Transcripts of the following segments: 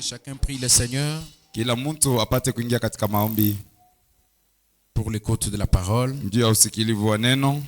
chacun prie le Seigneur Kila mtu apate kuingia katika maombi pour l'écoute de la parole. juu ya usikilivu wa neno.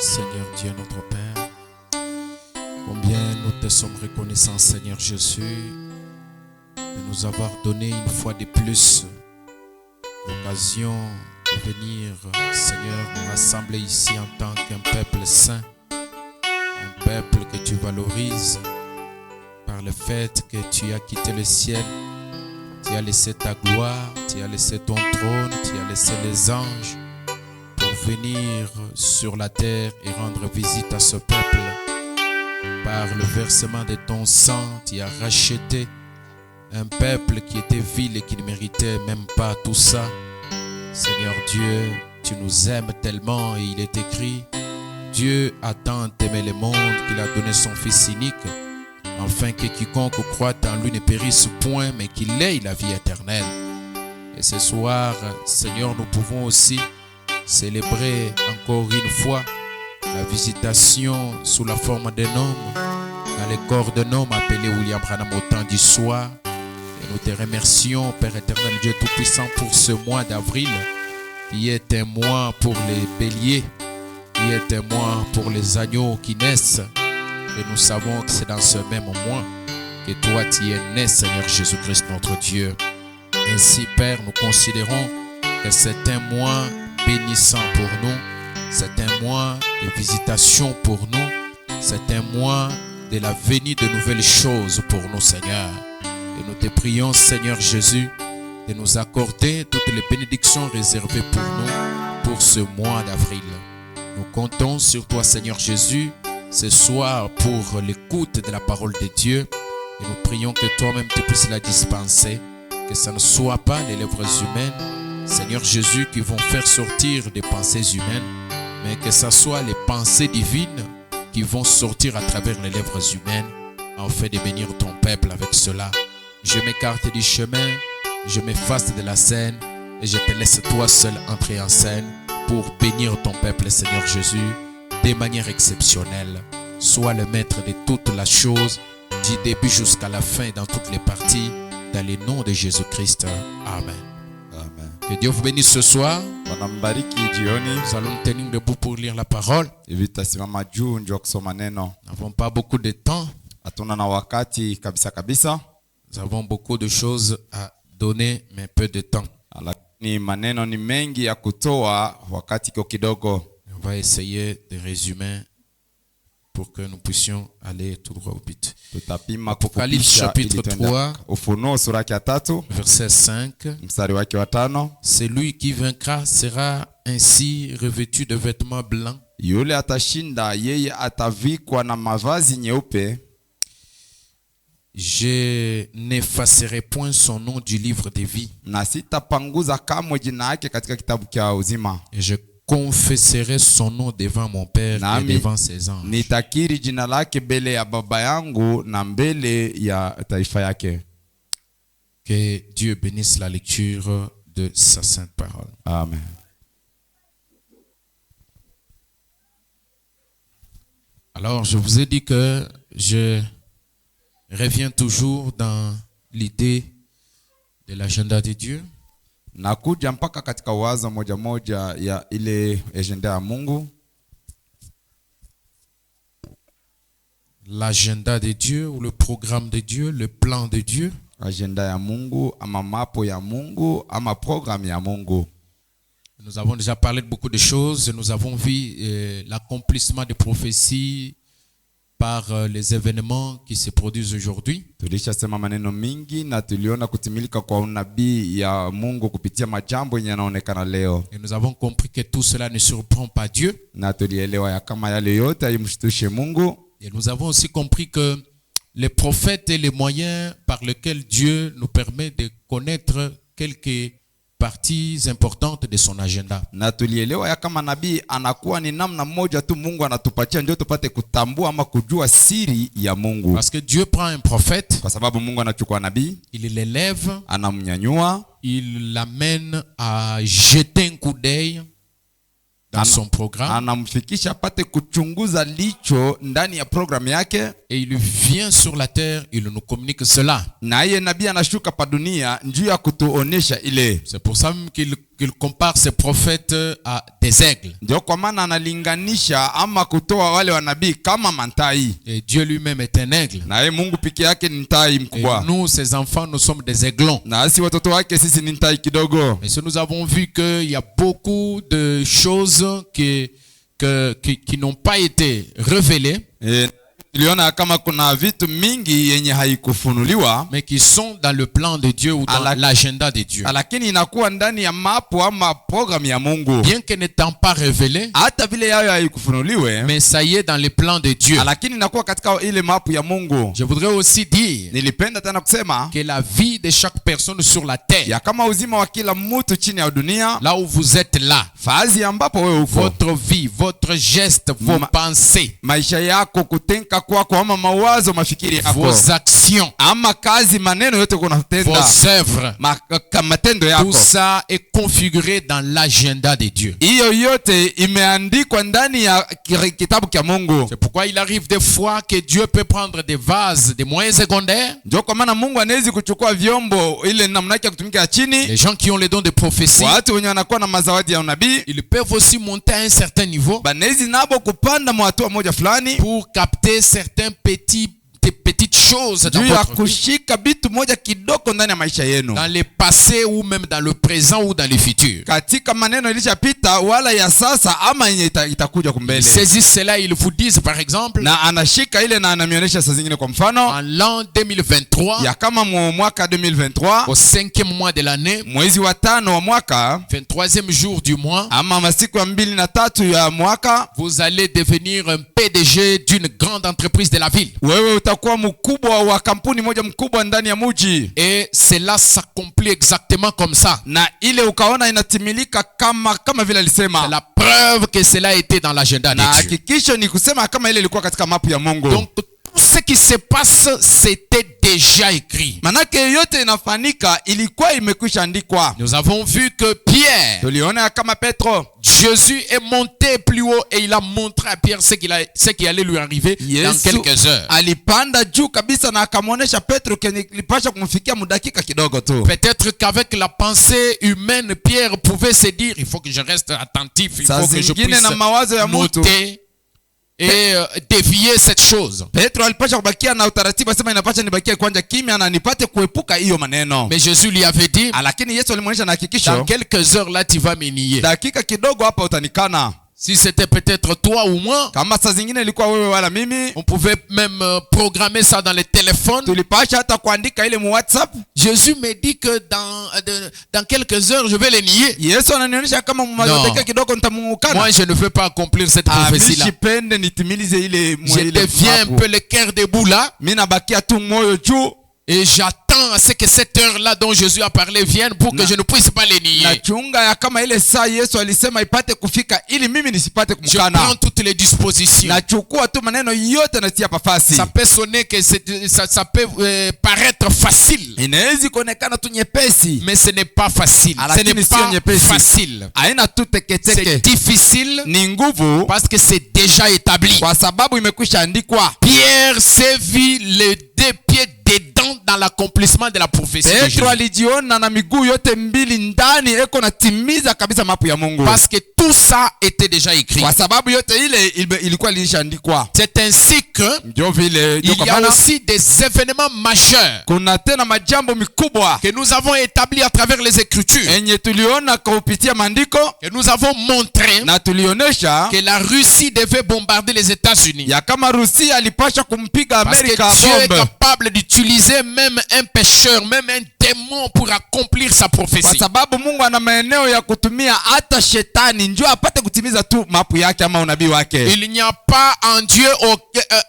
Seigneur Dieu notre Père, combien nous te sommes reconnaissants, Seigneur Jésus, de nous avoir donné une fois de plus l'occasion de venir, Seigneur, nous rassembler ici en tant qu'un peuple saint, un peuple que tu valorises par le fait que tu as quitté le ciel, tu as laissé ta gloire, tu as laissé ton trône, tu as laissé les anges pour venir sur la terre et rendre visite à ce peuple. Par le versement de ton sang, tu as racheté un peuple qui était vil et qui ne méritait même pas tout ça. Seigneur Dieu, tu nous aimes tellement et il est écrit: Dieu a tant aimé le monde qu'il a donné son Fils unique, afin que quiconque croit en lui ne périsse point, mais qu'il ait la vie éternelle. Et ce soir, Seigneur, nous pouvons aussi célébrer encore une fois la visitation sous la forme d'un homme, dans le corps d'un homme appelé William Branham au temps du soir. Et nous te remercions, Père éternel, Dieu Tout-Puissant, pour ce mois d'avril, qui est un mois pour les béliers, qui est un mois pour les agneaux qui naissent. Et nous savons que c'est dans ce même mois que toi tu es né, Seigneur Jésus-Christ notre Dieu. Ainsi, Père, nous considérons que c'est un mois bénissant pour nous, c'est un mois de visitation pour nous, c'est un mois de la venue de nouvelles choses pour nous, Seigneur. Et nous te prions, Seigneur Jésus, de nous accorder toutes les bénédictions réservées pour nous pour ce mois d'avril. Nous comptons sur toi, Seigneur Jésus, ce soir pour l'écoute de la parole de Dieu, et nous prions que toi-même tu puisses la dispenser, que ça ne soit pas les lèvres humaines, Seigneur Jésus, qui vont faire sortir des pensées humaines, mais que ce soit les pensées divines qui vont sortir à travers les lèvres humaines, afin de bénir ton peuple avec cela. Je m'écarte du chemin, je m'efface de la scène, et je te laisse toi seul entrer en scène pour bénir ton peuple, Seigneur Jésus, de manière exceptionnelle. Sois le maître de toutes les choses, du début jusqu'à la fin, dans toutes les parties, dans le nom de Jésus-Christ. Amen. Amen. Que Dieu vous bénisse ce soir. Wanambariki jioni. Nous allons nous tenir debout pour lire la parole. Hivi tutasimama juu ndio kusoma neno. Nous n'avons pas beaucoup de temps. Hatuna na wakati kabisa kabisa. Nous avons beaucoup de choses à donner, mais peu de temps. Lakini maneno ni mengi ya kutoa, wakati kiko kidogo. On va essayer de résumer pour que nous puissions aller tout droit au but. Tutapima Apocalypse kufupisha chapitre ili tuende. 3, Ufunuo sura ya 3 verset 5. mstari wake wa 5. Celui qui vaincra sera ainsi revêtu de vêtements blancs. Yule atashinda yeye atavikwa na mavazi nyeupe. Je n'effacerai point son nom du livre de vie. Na sitapanguza kamwe jina yake katika kitabu cha uzima. Et je confesserai son nom devant mon Père et devant ses anges. Nitakiri jina lake mbele ya baba yangu na mbele ya taifa yake. Que Dieu bénisse la lecture de sa sainte parole. Amen. Alors, je vous ai dit que je reviens toujours dans l'idée de l'agenda de Dieu. Nakuja mpaka katika wazo moja moja ya ile agenda ya Mungu. L'agenda de Dieu ou le programme de Dieu, le plan de Dieu. Agenda ya Mungu ama mapo ya Mungu ama programme ya Mungu. Nous avons déjà parlé de beaucoup de choses. Nous avons vu l'accomplissement des prophéties par les événements qui se produisent aujourd'hui. Tulishasema maneno mingi na tuliona kutimilika kwa unabii ya Mungu kupitia majambo yenye yanaonekana leo. Et nous avons compris que tout cela ne surprend pas Dieu. Na tulielewa ya kama yale yote haimshtushe Mungu. Et nous avons aussi compris que les prophètes et les moyens par lesquels Dieu nous permet de connaître quelques parties importantes de son agenda. Na tulielewa ya kama nabii anakuwa ni namna moja tu Mungu anatupatia ndio tupate kutambua ama kujua siri ya Mungu. Parce que Dieu prend un prophète, Kwa sababu Mungu anachukua nabii, il l'élève, anamnyanyua, il l'amène à jeter un coup d'œil dans son programme. Anamfikisha apate kuchunguza licho ndani ya programu yake. Et il vient sur la terre, il nous communique cela. Na yeye nabii anashuka pa dunia njuu ya kutuonesha ile. C'est pour ça qu'il compare ses prophètes à des aigles. Ndio kwa maana analinganisha ama kutoa wale wanabii kama mantai. Et Dieu lui-même est un aigle. Na yeye Mungu peke yake ni tai Et mkubwa. nous, ses enfants, nous sommes des aiglons. Na sisi watoto wake sisi ni tai kidogo. Mais si nous avons vu qu'il y a beaucoup de choses qui n'ont pas été révélées, Tuliona kama kuna vitu mingi yenye haikufunuliwa, mais qui sont dans le plan de Dieu ou dans l'agenda de Dieu. lakini inakuwa ndani ya mapo ama programu ya Mungu. Bien que n'étant pas révélées, Hata vile yayo haikufunuliwe, mais ça y est dans les plans de Dieu. lakini inakuwa katika ile mapo ya Mungu. Je voudrais aussi dire Nilipenda tena kusema que la vie de chaque personne sur la terre, ya kama uzima wa kila mtu chini ya dunia, là où vous êtes là, fazi ambapo wewe uko, votre vie, votre geste, vos pensées, maisha yako, kutenka kwako ama mawazo, mafikiri yako, vos actions, ama kazi, maneno yote unatenda, vos œuvres, matendo tout yako, ça est configuré dans l'agenda de Dieu. hiyo yote imeandikwa ndani ya kitabu cha Mungu. C'est pourquoi il arrive des fois que Dieu peut prendre des vases, des moyens secondaires. Ndio kwa maana Mungu anaweza kuchukua vyombo ile namna yake ya kutumika chini. Les gens qui ont les dons de prophétie, Watu wenye wanakuwa na mazawadi ya unabii, ils peuvent aussi monter à un certain niveau banaweza nabo kupanda hatua moja fulani pour capter certains des petites choses dans juu ya votre vie, kushika bitu moja kidogo ndani ya maisha yenu, dans le passé ou même dans le présent ou dans le futur. katika maneno ilishapita wala ya sasa ama yenye itakuja Ils kumbele. saisissent cela, ils vous disent par exemple, Na anashika ile na anamionyesha saa zingine, kwa mfano en l'an 2023, ya kama mwaka 2023 au 5e mois de l'année, mwezi wa 5 wa mwaka 23e jour du mois, ama masiku ya 2 na 3 ya mwaka, vous allez devenir un PDG d'une grande entreprise de la ville. wewe utakuwa mkubwa wa kampuni moja mkubwa ndani ya mji. Et cela s'accomplit exactement comme ça. Na ile ukaona inatimilika kama vile alisema. C'est la preuve que cela a été dans l'agenda de Na Dieu. hakikisho ni kusema kama ile ilikuwa katika mapu ya Mungu. Donc tout ce qui se passe, c'était déjà écrit. Manake yote inafanyika ilikuwa imekwisha andikwa. Nous avons vu que Pierre, Tuliona kama Petro, Jésus est monté plus haut et il a montré à Pierre ce qui allait lui arriver dans quelques heures. alipanda juu kabisa na akamwonyesha Petro kilipasha kumfikia mudakika kidogo tu. Peut-être qu'avec la pensée humaine, Pierre pouvait se dire, il faut que je reste attentif, il faut que je puisse noter et dévier cette chose. Petro alipasha kubakia na utaratibu, sema inapasha nibakie kwanza kimya na nipate kuepuka hiyo maneno. Mais Jésus lui avait dit, Lakini Yesu alimwonyesha na hakikisho, dans quelques heures là tu vas me nier. dakika kidogo hapa utanikana. Si c'était peut-être toi ou moi, Kama saa zingine ilikuwa wewe wala mimi, on pouvait même programmer ça dans les téléphones. tulipasha hata kuandika ile mu WhatsApp. Jésus me dit que dans quelques heures je vais les nier. Yesu ananionyesha kama dakika kidogo nitamukana. Moi je ne veux pas accomplir cette prophétie là. Nipende nitimilize ile Je deviens un peu le cœur debout là. Mimi nabakia tu moyo juu. Et j'attends à ce que cette heure-là dont Jésus a parlé vienne pour que je ne puisse pas les nier. Nachunga ya kama ile saa Yesu alisema ipate kufika ili mimi nisipate Je prends kumkana. toutes les dispositions. Nachukua tu maneno yote natia pafasi. Ça peut sonner que ça peut paraître facile. Inaweza kuonekana tu nyepesi, Mais ce n'est pas facile. Ce lakini n'est sio pas nyepesi. facile. Haina tu teketeke. C'est difficile Ni nguvu parce que c'est déjà établi. kwa sababu imekwisha andikwa. Pierre s'est vu les deux pieds dedans dans l'accomplissement de la prophétie de Jésus. Petro alijiona na miguu yote mbili ndani eko natimiza kabisa mapu ya Mungu. Parce que tout ça était déjà écrit. Kwa sababu yote ile ilikuwa ilishaandikwa. C'est ainsi que Ndio vile il y a aussi des événements majeurs kuna tena majambo mikubwa que nous avons établis à travers les Écritures. enye tuliona kupitia maandiko Que nous avons montré na tulionesha que la Russie devait bombarder les États-Unis. ya kama Rusia alipasha kumpiga Parce que Amerika Dieu est bombe. capable d'utiliser même un pécheur, même un démon pour accomplir sa Kwa prophétie. sababu Mungu ana maeneo ya kutumia hata shetani njoo apate kutimiza tu mapu yake ama unabii wake. Il n'y a pas en Dieu,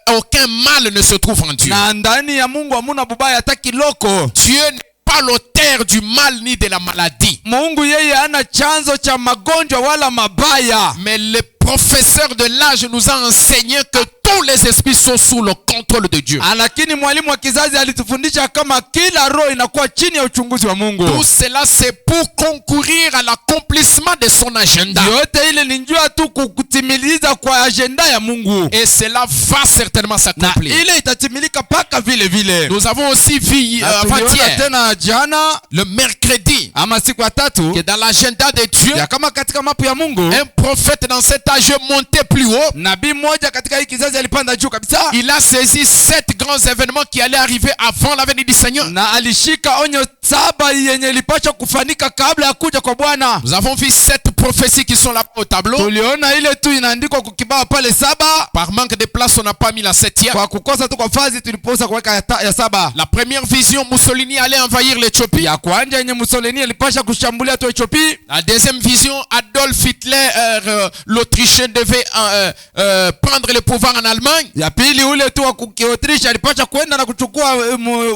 aucun mal ne se trouve en Dieu. Na ndani ya Mungu hamuna bubaya hata kiloko. Dieu n'est pas l'auteur du mal ni de la maladie. Mungu yeye hana chanzo cha magonjwa wala mabaya. Mais le professeur de l'âge nous a enseigné que tous les esprits sont sous le contrôle de Dieu. Lakini mwalimu wa kizazi alitufundisha kama kila roho inakuwa chini ya uchunguzi wa Mungu. Tout cela c'est pour concourir à l'accomplissement de son agenda. Yote ile ni njia tu kutimiliza kwa agenda ya Mungu. Et cela va certainement s'accomplir. Na ile itatimilika paka vile vile. Nous avons aussi vu avant-hier, tena jana le mercredi, ama siku ya tatu que dans l'agenda de Dieu, ya kama katika mapu ya Mungu un prophète dans cet âge montait plus haut. nabii mmoja katika hii kizazi alipanda juu kabisa. Il a saisi 7 grands événements qui allaient arriver avant la venue du Seigneur. Na alishika onyo 7 yenye ilipaswa kufanika kabla ya kuja kwa Bwana. Nous avons vu 7 prophéties qui sont là au tableau. Tuliona ile tu inaandikwa kukibao pale 7. Par manque de place, on n'a pas mis la 7e. Kwa kukosa tu kwa fazi tuliposa kuweka ya 7. La première vision, Mussolini allait envahir l'Éthiopie. Ya kwanza yenye Mussolini alipasha kushambulia tu Ethiopia. La deuxième vision, Adolf Hitler, l'Autrichien, devait prendre le pouvoir en Allemagne. Ya pili ule tu wa Autriche alipasha kwenda na kuchukua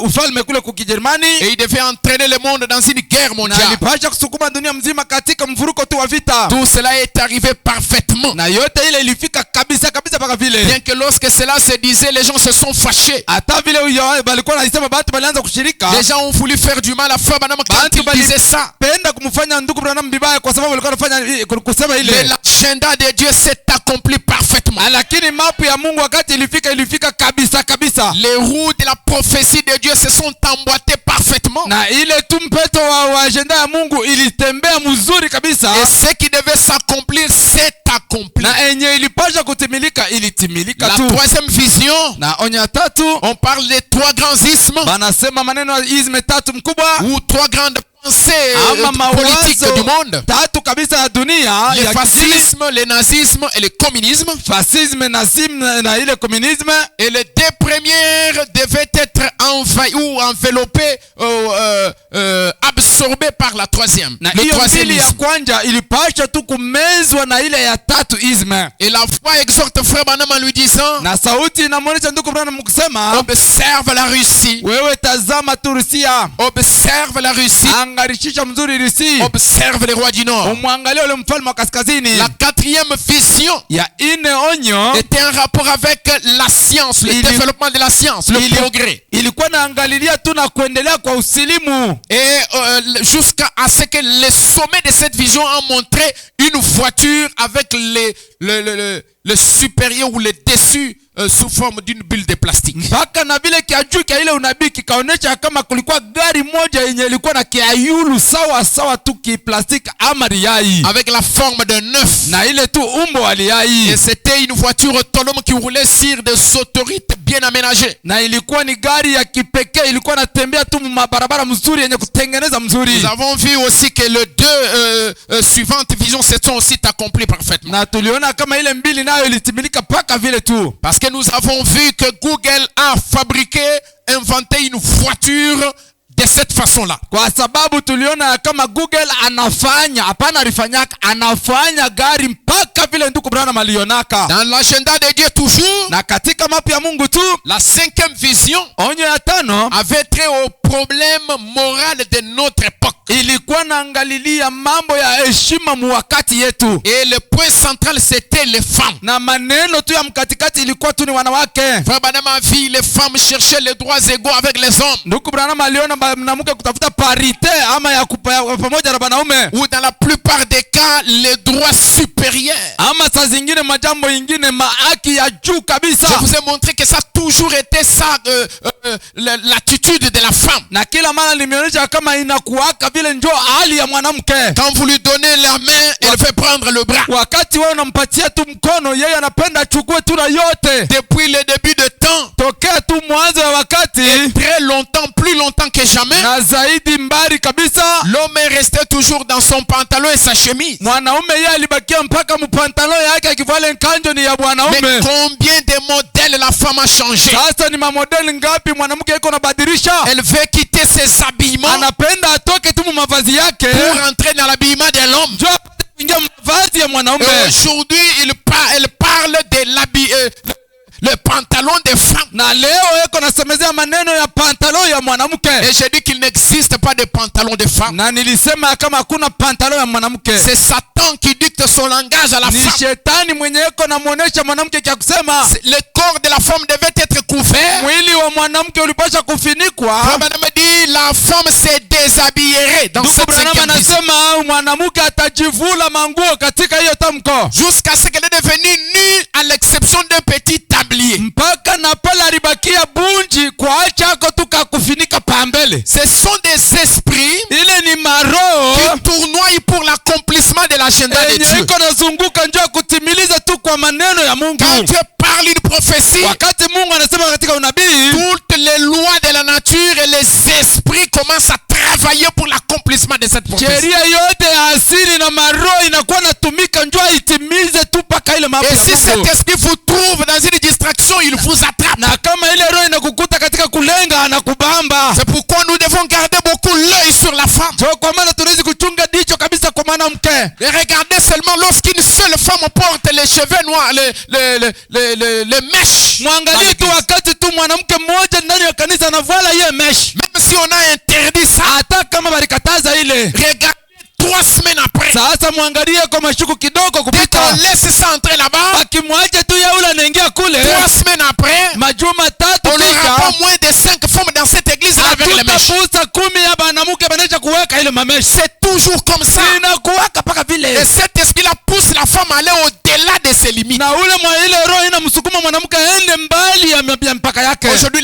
ufalme kule kwa Kijerumani. Et il devait entraîner le monde dans une guerre Na mondiale. alipasha kusukuma dunia mzima katika mvuruko tu wa vita. Tout cela est arrivé parfaitement. Na yote ile ilifika kabisa kabisa paka vile. Bien que lorsque cela se disait, les gens se sont fâchés. Hata vile walikuwa wanasema watu walianza kushirika. Les gens ont voulu faire du mal à Frère Branham quand il disait ça. Penda kumfanya ndugu Branham bibaya kwa sababu walikuwa wanafanya kusema ile. Mais l'agenda de Dieu s'est accompli parfaitement. Lakini mapu ya Mungu wakati ilifika kabisa kabisa. Les roues de la prophétie de Dieu se sont emboîtées parfaitement. Na ile tu mpeto wa agenda ya Mungu ilitembea mzuri kabisa. Et ce qui devait s'accomplir s'est accompli. Na enye ilipasha kutimilika ilitimilika tu. La troisième vision, Na onya tatu, on parle des 3 grands ismes. banasema maneno ya izme tatu mkubwa Ou 3 grandes pensées ama politiques du monde. tatu kabisa ya dunia. Le Ya fascisme, le nazisme et le communisme. fascisme, nazisme na ile communisme. Et les 2 premières devaient être envahies ou enveloppées, absorbées par la troisième. Na Le hiyo troisième mbili ya isme. kwanja ilipasha tu kumezwa na ile ya tatu izme. Et la voix exhorte Frère Branham en lui disant, Na sauti inamwonyesha ndugu Branham kusema, observe la Russie. wewe tazama tu Rusia. Observe la Russie. Angarishisha mzuri Rusi. Observe les rois du Nord. Umwangalie ule mfalme wa kaskazini. La 4e vision Ya ine onyo était en rapport avec la science, le développement de la science, le progrès. ilikuwa naangalilia tu na kuendelea kwa usilimu. Et jusqu'à ce que les sommets de cette vision ont montré une voiture avec le supérieur ou le dessus sous forme d'une bulle de plastique. Mpaka na vile kiajuu kia ile unabii kikaonesha kama kulikuwa gari moja yenye ilikuwa na kiayulu sawa sawa tu kiplastiki ama riai. Avec la forme d'un œuf. Na ile tu umbo wa riai. Et c'était une voiture autonome qui roulait sur des autorités bien aménagées. Na ilikuwa ni gari ya kipekee, ilikuwa natembea tu mabarabara mzuri yenye kutengeneza mzuri. Nous avons vu aussi que les 2 suivantes visions se sont aussi accomplies parfaitement. Na tuliona kama ile mbili nayo ilitimilika paka vile tu. Parce que nous avons vu que Google a fabriqué, inventé une voiture de cette façon-là. Kwa sababu tuliona kama Google anafanya, hapana alifanyaka, anafanya gari mpaka vile ndugu Branham alionaka. Dans l'agenda de Dieu toujours, Na katika mapu ya Mungu tu, la 5e vision onyo ya 5 avait trait au problème moral de notre époque. ilikuwa naangalilia mambo ya heshima muwakati yetu. Et le point central, c'était les femmes. Na maneno tu ya mkatikati ilikuwa tu ni wanawake. Frère Branham a vu les femmes chercher les droits égaux avec les hommes. Ndugu Branham aliona mwanamke kutafuta parite ama ya pamoja na wanaume. Ou dans la plupart des cas, les droits supérieurs. Ama saa zingine majambo ingine maaki ya juu kabisa. Je vous ai montré que ça a toujours été ça, l'attitude de la femme. Na kila mara nimeonyesha kama inakuaka vile ndio hali ya mwanamke. Quand vous lui donnez la main, elle veut prendre le bras. Wakati wewe unampatia tu mkono, yeye anapenda achukue tu na yote. Depuis le début de temps, Tokea tu mwanzo wa wakati, très longtemps, plus longtemps que jamais, na zaidi mbali kabisa, l'homme est resté toujours dans son pantalon et sa chemise. mwanaume yeye alibakia mpaka mpantalo yake akivala kanjo ni ya Mais mwanaume. combien de modèles la femme a changé? Sasa ni mamodeli ngapi mwanamke yuko nabadilisha? Elle veut quitter ses habillements Anapenda atoke tu mavazi yake pour entrer dans l'habillement de l'homme. ndio apate kuingia mavazi ya mwanaume. Et aujourd'hui, elle parle de le pantalon des femmes. Na leo yeko nasemezea maneno ya pantalo ya mwanamke. Et j'ai dit qu'il n'existe pas de pantalon de femme. Na nilisema kama hakuna pantalo ya mwanamke. C'est Satan qui dicte son langage à la Ni femme. shetani mwenye yeko namuonesha mwanamke kia kusema Le corps de la femme devait être couvert. mwili wa mwanamke ulipasha kufinikwa. Branham dit la femme se déshabillerait dans Ndugu cette Branham 5e vision. anasema mwanamke atajivula manguo katika hiyo tamko. Jusqu'à ce qu'elle est devenue nue à l'exception d'un petit tablier. Mpaka na pale alibakia bunji kwa chako tukakufinika pambele. Ce sont des esprits Ile ni maroho qui tournoient pour l'accomplissement de l'agenda de yenye Dieu. iko nazunguka njoo kutimiliza tu kwa maneno ya Mungu. Quand Dieu parle une prophétie, Wakati Mungu anasema katika unabii, toutes les lois de la nature et les esprits commencent à travailler pour l'accomplissement de cette prophétie. sheria yote ya asili na maroho inakuwa natumika njoo itimize tu paka ile mambo Et ya si cet Mungu. esprit vous trouve dans une distraction, il vous attrape. Na kama ile roho inakukuta katika kulenga anakubamba. C'est pourquoi nous devons garder beaucoup l'œil sur la femme. Njoo kwa maana tunaweza kuchunga dicho kabisa kwa mwanamke. Et regardez seulement lorsqu'une seule femme porte les cheveux noirs, les mèches. Mwangalie tu wakati tu mwanamke mmoja ndani ya kanisa anavala yeye mesh. Même si on a interdit ça, Hata kama balikataza ile. regardez 3 semaines après. Sasa mwangalie kwa mashuku kidogo Dès kupita. qu'on laisse ça entrer là-bas, Akimwacha tu ya ule anaingia kule. 3 semaines après, Majuma tatu on n'aura kisha. pas moins de 5 femmes dans cette église avec les mèches. Hatutafuta 10 ya banamuke banacha kuweka ile mameshi. C'est toujours comme ça. Inakuwaka paka vile. Et cet esprit-là pousse la femme à aller au-delà de ses limites. Na ule mwa ile roho inamsukuma mwanamke aende mbali ya mpaka yake. Aujourd'hui,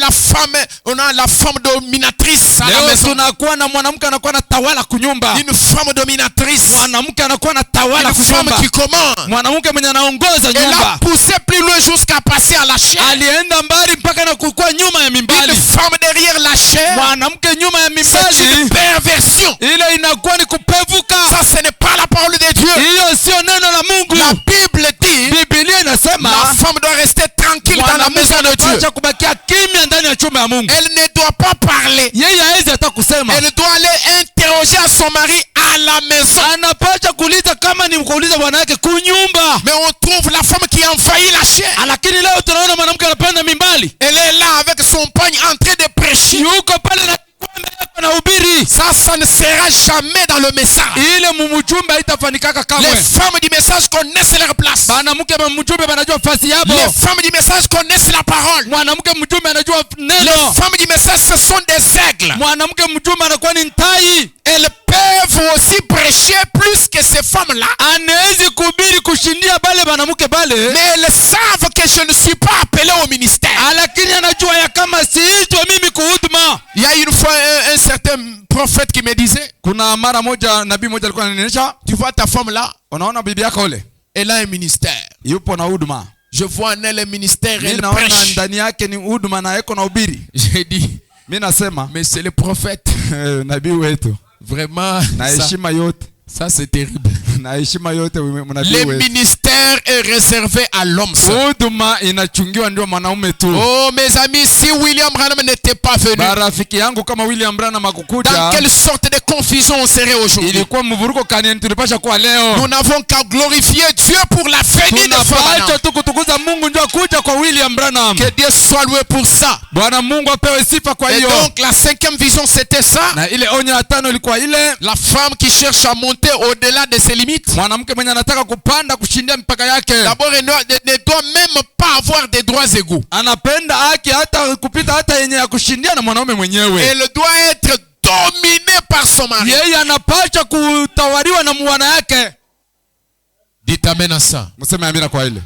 on a la femme dominatrice à la Leo maison. tunakuwa na mwanamke anakuwa na tawala kunyumba. Une femme dominatrice. Mwanamke anakuwa na tawala Une femme kunyumba. qui commande. Mwanamke mwenye anaongoza Elle a nyumba. poussé plus loin jusqu'à passer à la chair. Alienda mbali mpaka na kukua nyuma ya Une mimbali. femme derrière la chair, Mwanamke nyuma ya c'est une mimbali. perversion. Ile inakuwa ni kupevuka. Ça, ce n'est pas la parole de Dieu. Hiyo sio neno la Mungu. La Bible dit Biblia inasema la femme doit rester tranquille dans la maison de Dieu. anapaswa kubakia kimya ndani ya chumba ya Mungu. Elle ne doit pas parler. Yeye hawezi hata kusema. Elle doit aller interroger à son mari à la maison. Anapaswa kuuliza kama ni kuuliza bwana yake kunyumba. Mais on trouve la femme qui a envahi la chair. Lakini leo tunaona mwanamke anapenda mimbali. Elle est là avec son pagne en train de prêcher. Yuko pale na kikombe yako na ubiri. Ça ne sera jamais dans le message. Ile mumujumbe haitafanikaka kamwe. Les femmes du message connaissent leur place. Mwanamke mjumbe anajua fasi yabo. Les femmes du message connaissent la parole. Mwanamke mjumbe anajua neno. Les femmes du message, ce sont des aigles. Mwanamke mjumbe anakuwa ni ntai. Elles peuvent aussi prêcher plus que ces femmes-là. Anawezi kuhubiri kushindia bale banamuke bale. Mais elles savent que je ne suis pas appelé au ministère. Lakini anajua ya kama siitwe mimi kuhuduma. Il y a une fois un certain prophète qui me disait, Kuna mara moja nabii moja alikuwa ananionyesha, tu vois ta femme là, unaona bibi yako ule elle a un ministère. yupo na huduma. Je vois en elle un ministère, Mimi elle naona prêche. ndani yake ni huduma na yeko na ubiri. J'ai dit, Mimi nasema mais c'est le prophète. nabii wetu Vraiment, na ça, heshima yote ça c'est terrible. na heshima yote mnabii Le wetu. ministère est réservé à l'homme seul. Huduma inachungiwa ndio mwanaume tu. Oh mes amis, si William Branham n'était pas venu, Barafiki yangu kama William Branham dans akukuja, quelle sorte de confusion on serait aujourd'hui? ilikuwa mvuruko kani tulipasha kuwa leo. Nous n'avons qu'à glorifier Dieu pour la venue de Frère Tunapaswa Branham. tu kutukuza Mungu ndio kuja kwa William Branham. Que Dieu soit loué pour ça. Bwana Mungu apewe sifa kwa Et hiyo. donc la 5e vision c'était ça. Na ile onyo ya 5 ilikuwa ile La femme qui cherche à monter au-delà de ses limites. mwanamke mwenye anataka kupanda kushindia mipaka yake. D'abord, elle ne doit même pas avoir des droits égaux. Anapenda haki hata kupita hata yenye ya kushindia na mwanaume mwenyewe. Elle doit être dominée par son mari. Yeye anapaswa kutawaliwa na mwana yake. Dites amen à ça. Mseme amina kwa ile.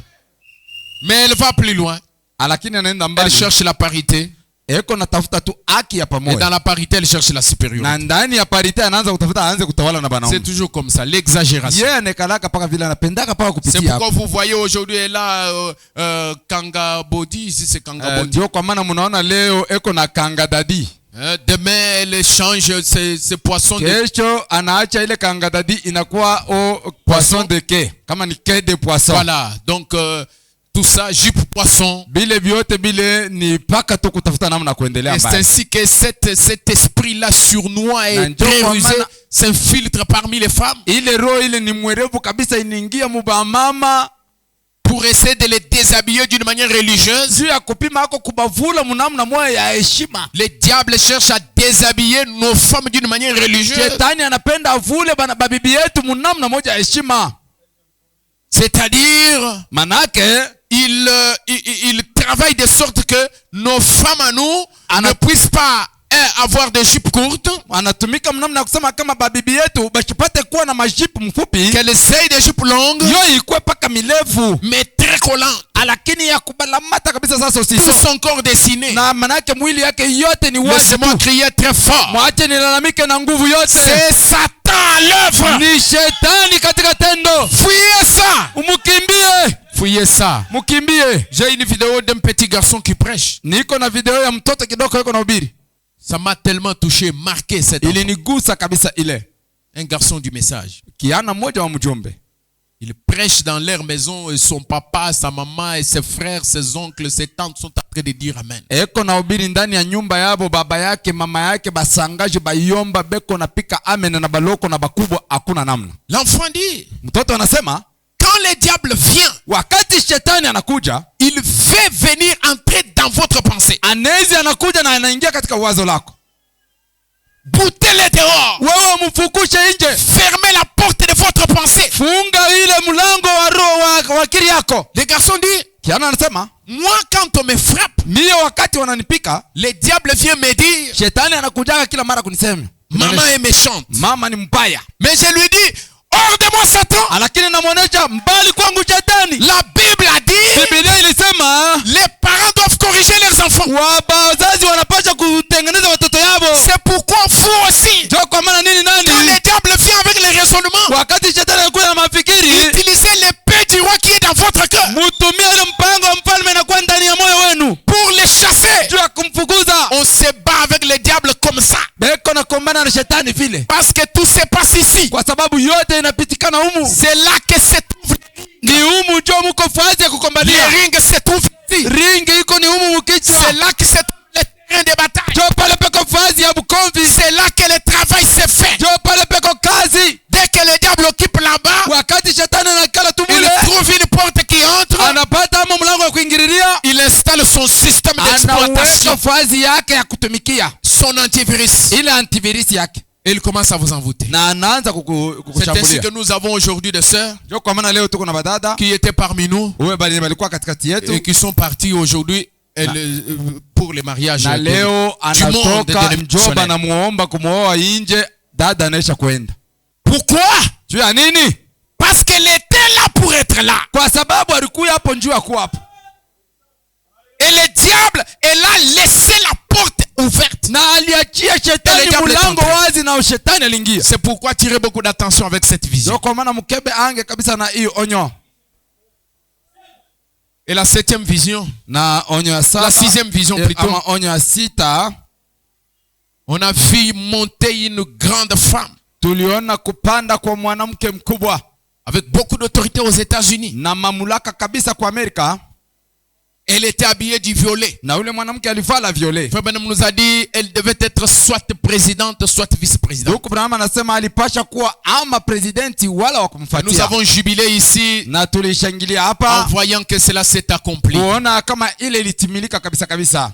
Mais elle va plus loin. Lakini anaenda Elle mbali. cherche la parité. Eko natafuta tu haki ya Et pamoja. dans la parité, elle cherche la supériorité. Na ndani ya parite anaanza kutafuta aanze kutawala na C'est banaume. toujours comme ça, l'exagération. Yeye anakalaka paka vile anapendaka paka C'est kupitia pourquoi hapo. vous voyez aujourd'hui elle a Kanga Body, ici c'est Kanga Body. Ndio kwa maana mnaona leo eko na kanga dadi. Demain elle change ses poissons de... Kesho anaacha ile kanga dadi inakuwa poisson de quai. Kama ni quai de poisson. Voilà, donc tout ça, jupe poisson. Bile vyote bile ni paka tu kutafuta namna kuendelea Et c'est mbali. ainsi que cet esprit-là sournois et très rusé s'infiltre parmi les femmes Ile roho ile ni mwerevu kabisa inaingia mubamama pour essayer de les déshabiller d'une manière religieuse. juu ya kupima hako kubavula munamna moya ya heshima. Le diable cherche à déshabiller nos femmes d'une manière religieuse. Shetani anapenda avule bana babibi yetu munamna moja ya heshima. C'est-à-dire, Manake il travaille de sorte que nos femmes à nous ne puissent pas avoir des jupes courtes, anatumika mnamna kusema kama babibi yetu bashipate kuwa na majipu mfupi, qu'elles aient des jupes longues, yo ikuwe paka milevu mais très collantes. lakini ya kubalamata kabisa. Sasa Tout usiso son corps dessiné. na manake mwili yake yote ni wazi Laissez-moi tu. crier très fort. Mwache nilalamike na nguvu yote. C'est Satan à l'œuvre. Ni shetani katika tendo. Fuyez ça. Umukimbie. Fuyez ça. Mukimbie. J'ai une vidéo d'un petit garçon qui prêche. Niko na video ya mtoto kidogo yuko na ubiri. Ça m'a tellement touché, marqué cet enfant. Ilinigusa kabisa ile. Un garçon du message. Kiana mmoja wa mjumbe. Il prêche dans leur maison et son papa, sa maman et ses frères, ses oncles, ses tantes sont en train de dire amen. Eko na ubiri ndani ya nyumba yabo, baba yake, mama yake, basangaji, bayomba, beko na pika amen na baloko na bakubwa hakuna namna. L'enfant dit, Mtoto anasema, quand le diable vient, wakati shetani anakuja, il fait venir entrer dans votre pensée. anezi anakuja na anaingia katika wazo lako. Boutez-le dehors. Wewe mfukushe nje. Fermez la porte de votre pensée. Funga ile mlango wa roho wa akili yako. Le garçon dit, Kiana anasema, moi quand on me frappe, mie wakati wananipika, le diable vient me dire, shetani anakujaga kila mara kunisema, maman est méchante. mama ni mbaya. Mais je lui dis, hors de moi Satan. Lakini namuonesha mbali kwangu shetani. La Bible a dit, Biblia ilisema les parents doivent corriger leurs enfants. wazazi wanapaswa kutengeneza watoto yao. C'est pourquoi vous aussi, Ndio kwa maana nini quand nani? le diable vient avec les raisonnements, Wakati shetani anakuja na mafikiri, utilisez l'épée du roi qui est dans votre cœur mutumie ile mpango wa mfalme na kwa ndani ya moyo wenu pour les chasser. juu ya kumfukuza. On se bat avec le diable comme ça. Beko na kombana na shetani vile. Parce que tout se passe ici. Kwa sababu yote inapitikana humu. C'est là que se trouve. Ni humu ndio mko fazi ya kukombania. Les rings se trouvent ici. Ringi iko ni humu mkichwa. C'est là que se trouve le terrain de bataille. Ndio pale peko fazi ya bukomvi. C'est là que le travail se fait. Ndio pale peko kazi. Dès que le diable occupe là-bas, Wakati shetani anakala tu il mule, trouve une porte qui entre. anapata ama mlango wa kuingililia, Il installe son système d'exploitation, anaweka fazi yake ya kutumikia, son antivirus. ile antivirus yake, Et il commence à vous envoûter. na anaanza C'est ainsi kukushambulia. que nous avons aujourd'hui des sœurs Ndio kwa maana leo tuko na badada qui étaient parmi nous wewe bali balikuwa katikati et yetu, qui sont partis aujourd'hui pour les mariages na leo du monde anatoka de mjoba na muomba kumwoa nje, dada anaisha kwenda. Pourquoi? Juu ya nini? Parce qu'elle était là pour être là. Kwa sababu alikuwa hapo njoo akuwa hapo. Et le diable, elle a laissé la porte ouverte. Na aliachia shetani Ile diable mlango est entré. wazi na shetani aliingia. C'est pourquoi tirez beaucoup d'attention avec cette vision. Ndio kwa maana mkebe ange kabisa na hiyo onyo. Et la 7e vision, Na onyo ya saba, la 6e vision plutôt, ama onyo ya sita, on a vu monter une grande femme. tuliona kupanda kwa mwanamke mkubwa. avec beaucoup d'autorité aux États-Unis. na mamlaka kabisa kwa Amerika, Elle était habillée du violet. na ule mwanamke alivala violet. Frère Branham nous a dit elle devait être soit présidente, soit vice-présidente. Ndugu Branham anasema alipasha kuwa ama presidenti wala wa Nous kumfuatia. avons jubilé ici Na tulishangilia en hapa voyant que cela s'est accompli. kuona kama ile ilitimilika kabisa kabisa.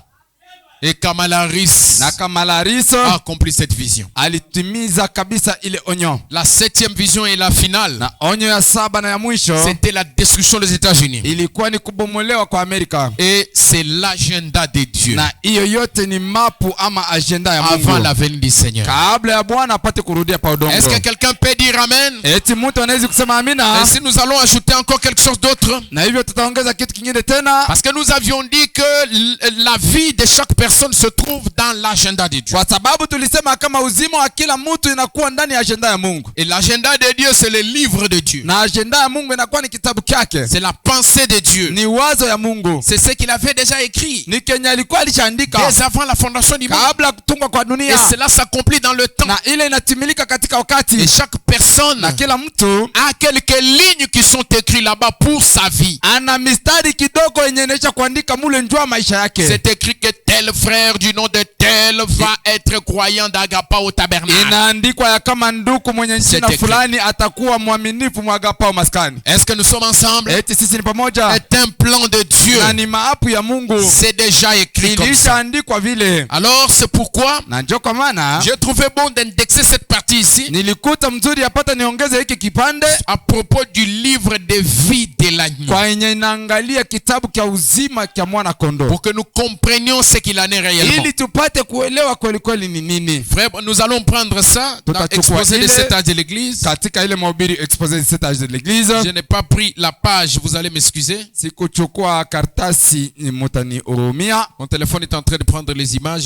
Et Kamala Harris Na Kamala Harris a accompli cette vision. alitimiza kabisa ile onyo. La 7e vision et la finale, Na onyo ya 7 na ya mwisho c'était la destruction des États-Unis. ilikuwa ni kubomolewa kwa Amerika. Et c'est l'agenda de Dieu Na hiyo yote ni mapu ama agenda ya avant Mungu la venue du Seigneur. kabla ya Bwana apate kurudia pa udongo. Est-ce que quelqu'un peut dire amen? Eti mtu anaweza kusema amina? Et si nous allons ajouter encore quelque chose d'autre, Na hivyo tutaongeza kitu kingine tena, parce que nous avions dit que la vie de chaque personne se trouve dans l'agenda de Dieu. kwa sababu tulisema kama uzima wa kila mtu inakuwa ndani ya agenda ya Mungu. Et l'agenda de Dieu, c'est le livre de Dieu. Na agenda ya Mungu inakuwa ni kitabu chake, C'est la pensée de Dieu. ni wazo ya Mungu, C'est ce qu'il avait déjà écrit ni Kenya alikuwa alishaandika dès avant la fondation du monde. kabla kutungwa kwa Et dunia, cela s'accomplit dans le temps. na ile inatimilika katika Et wakati, chaque personne na kila mtu a quelques lignes qui sont écrites là-bas pour sa vie. ana mistari kidogo yenye inaisha kuandika mule njua maisha yake. C'est écrit que tel frère du nom de tel va être croyant d'Agapa au tabernacle. Inaandikwa ya kama nduku mwenye jina C'était fulani atakuwa mwaminifu mwagapao maskani. Est-ce que nous sommes ensemble? Eti sisi ni pamoja, C'est un plan de Dieu. na ni maapu ya Mungu, C'est déjà écrit comme ça. ilishaandikwa vile. Alors c'est pourquoi Na ndio kwa maana j'ai trouvé bon d'indexer cette partie ici nilikuta mzuri apata niongeze hiki kipande à propos du livre de vie de l'agneau, kwa yenye inaangalia kitabu kya uzima kya mwana kondoo, pour que nous comprenions ce qu'il en est réellement. ili tupate kuelewa kweli kweli ni nini. Frère, nous allons prendre ça dans l'exposé de cet âge de l'église. Katika ile mahubiri expose de cet âge de l'église, Je n'ai pas pris la page, vous allez m'excuser. sikuchukua kartasi, mutani urumia. Mon téléphone est en train de prendre les images.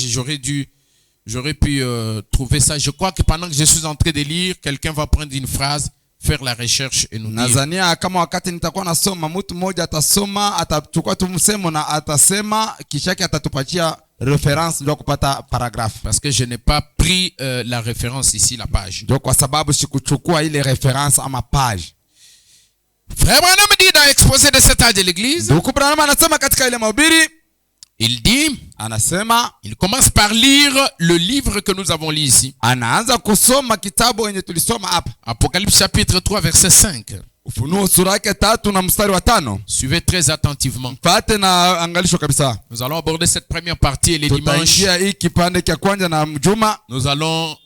J'aurais pu trouver ça. Je crois que pendant que je suis en train de lire, quelqu'un va prendre une phrase, faire la recherche et nous dire. Nazania kama wakati nitakuwa nasoma mtu mmoja atasoma, atachukua tu msemo na atasema, kisha atatupatia reference ndio kupata paragraph. Parce que je n'ai pas pris la référence ici, la page. Ndio kwa sababu sikuchukua ile reference ama page. Frère Branham dit dans l'exposé de cet âge de l'église, Ndugu Branham anasema katika ile mahubiri, il dit, anasema il commence par lire le livre que nous avons lu ici. anaanza kusoma kitabu yenye tulisoma hapa, Apocalypse chapitre 3 verset 5. Ufunuo sura yake 3 na mstari wa 5. Suivez très attentivement. Pate na angalisho kabisa. Nous allons aborder cette première partie et les dimanches, Tutaingia hii kipande cha kwanza na mjuma, nous allons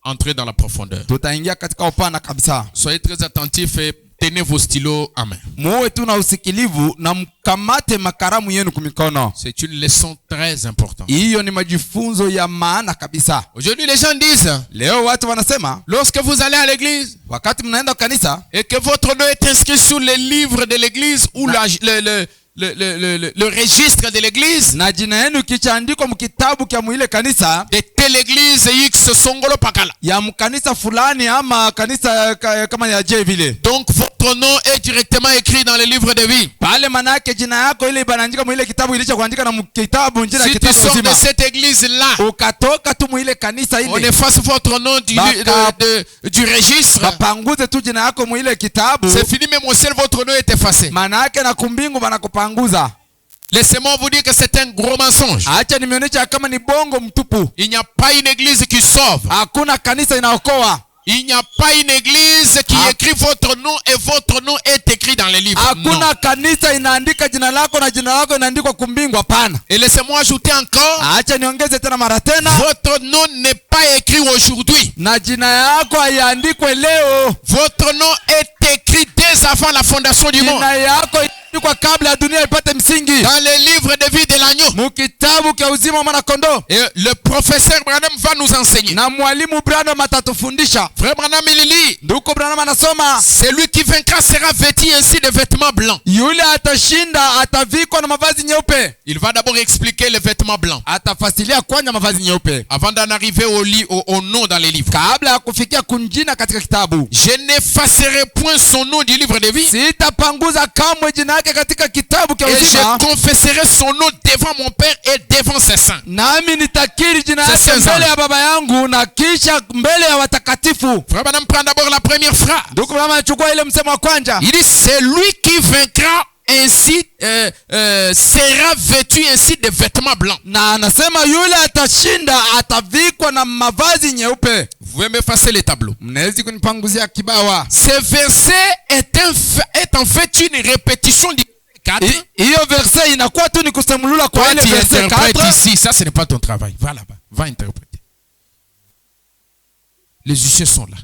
entrer dans la profondeur. tutaingia katika upana kabisa. Soyez très attentifs et tenez vos stylos à main. Muwe tu na usikilivu na mkamate makaramu yenu kumikono. C'est une leçon très importante. Hiyo ni majifunzo ya maana kabisa. Aujourd'hui, les gens disent, Leo watu wanasema lorsque vous allez à l'église wakati mnaenda kanisa et que votre nom est inscrit sur les livres de l'église ou le registre de l'église, na jina yenu kichaandikwa mkitabu kya mwile kanisa de telle église X Songolo Pakala. ya mkanisa fulani ama kanisa kama ya je vile, Donc votre nom est directement écrit dans le livre de vie. pale manake jina yako ile ibanaandika mwile kitabu ilisha kuandika na mkitabu njina Si tu kitabu sors de uzima. cette église-là, Ukatoka tu mwile kanisa on ile, efface votre nom du registre. bapanguze tu jina yako mwile kitabu, C'est fini, même au ciel, votre nom est effacé. manake na kumbingu banakupanguza. Laissez-moi vous dire que c'est un gros mensonge. Acha nimeonyesha kama ni bongo mtupu. Il n'y a pas une église qui sauve. Hakuna kanisa inaokoa. Il n'y a pas une église qui écrit votre nom et votre nom est écrit dans les livres. Hakuna kanisa inaandika jina lako na jina lako inaandikwa kumbingu, hapana. Et laissez-moi ajouter encore, Acha niongeze tena mara tena, votre nom n'est pas écrit aujourd'hui. na jina yako haiandikwe leo. Votre nom est écrit dès avant la fondation du monde. Jina yako inaandikwa kabla ya dunia ipate msingi, Dans les livres de vie de l'agneau. mukitabu kya uzima wa mwana kondoo. Et le professeur Branham va nous enseigner. Na mwalimu Branham atatufundisha. Frère Branham, il lit, Ndugu Branham anasoma, celui qui vaincra sera vêtu ainsi de vêtements blancs. yule atashinda atavikwa na mavazi nyeupe. Il va d'abord expliquer les vêtements blancs Atafasilia kwanza mavazi nyeupe avant d'en arriver au nom dans les livres. kabla ya kufikia kunjina katika kitabu. Je n'effacerai point son nom du livre de vie. Sitapanguza kamwe jina yake yake katika kitabu cha Et je uzima, confesserai son nom devant mon Père et devant ses saints. nami nitakiri jina C'est yake ça. mbele ya baba yangu na kisha mbele ya watakatifu. Frère Branham prend d'abord la première phrase. Ndugu mama, achukua ile msemo wa kwanza. Il dit, c'est lui qui vaincra ainsi, sera vêtu ainsi de vêtements blancs. Na anasema yule atashinda atavikwa na mavazi nyeupe. Vous pouvez m'effacer les tableaux. Mnaweza kunipanguzia kibawa. Ce verset est en fait une répétition du 4. Hiyo verset inakuwa tu ni kusemulula kwa Toi, ile tu verset interprètes 4. ici. Ça, ce n'est pas ton travail. Va là-bas. Va interpréter. Les huissiers sont là.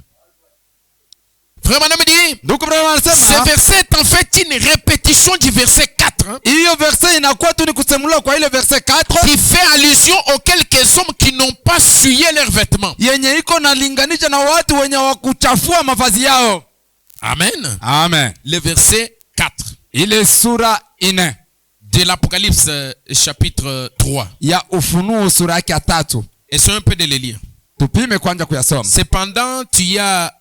Frère Branham dit, Ndugu Branham ce anasema verset est en fait une répétition du verset 4. Hein, hiyo verset inakuwa tu ni kusemulula kwa ile verset 4 qui fait allusion aux quelques hommes qui n'ont pas souillé leurs vêtements. yenye iko nalinganisha na watu wenye wakuchafua mavazi yao. Amen. Amen. Le verset 4 Ile sura 4 de l'Apocalypse chapitre 3. ya Ufunuo sura yake ya 3. Essayons un peu de les lire. Tupime kwanza kuyasoma. Cependant, tu y as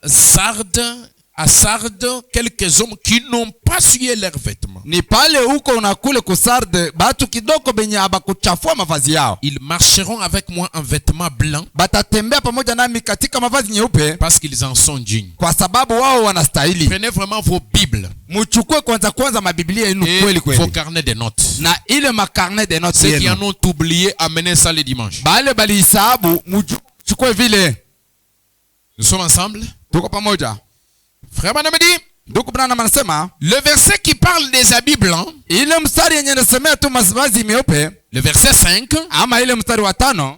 à Sardes, quelques hommes qui n'ont pas souillé leurs vêtements. Ni pale huko unakule kusarde batu kidogo benye abakuchafua mavazi yao. Ils marcheront avec moi en vêtements blancs Batatembea pamoja nami katika mavazi nyeupe parce qu'ils en sont dignes. kwa sababu wao wanastahili. Prenez vraiment vos Bibles Muchukue kwanza mabiblia yenu kweli et vos kweli. carnets de notes. Na ile makarne de notes Ceux qui en yenu. ont oublié, amenez ça le dimanche. Bale balihesabu muchukue vile. Nous sommes ensemble. Tuko pamoja. Frère Branham dit, Ndugu Branham anasema le verset qui parle des habits blancs, ile mstari yenye nasemea tu mavazi meupe le verset 5, ama ile mstari wa 5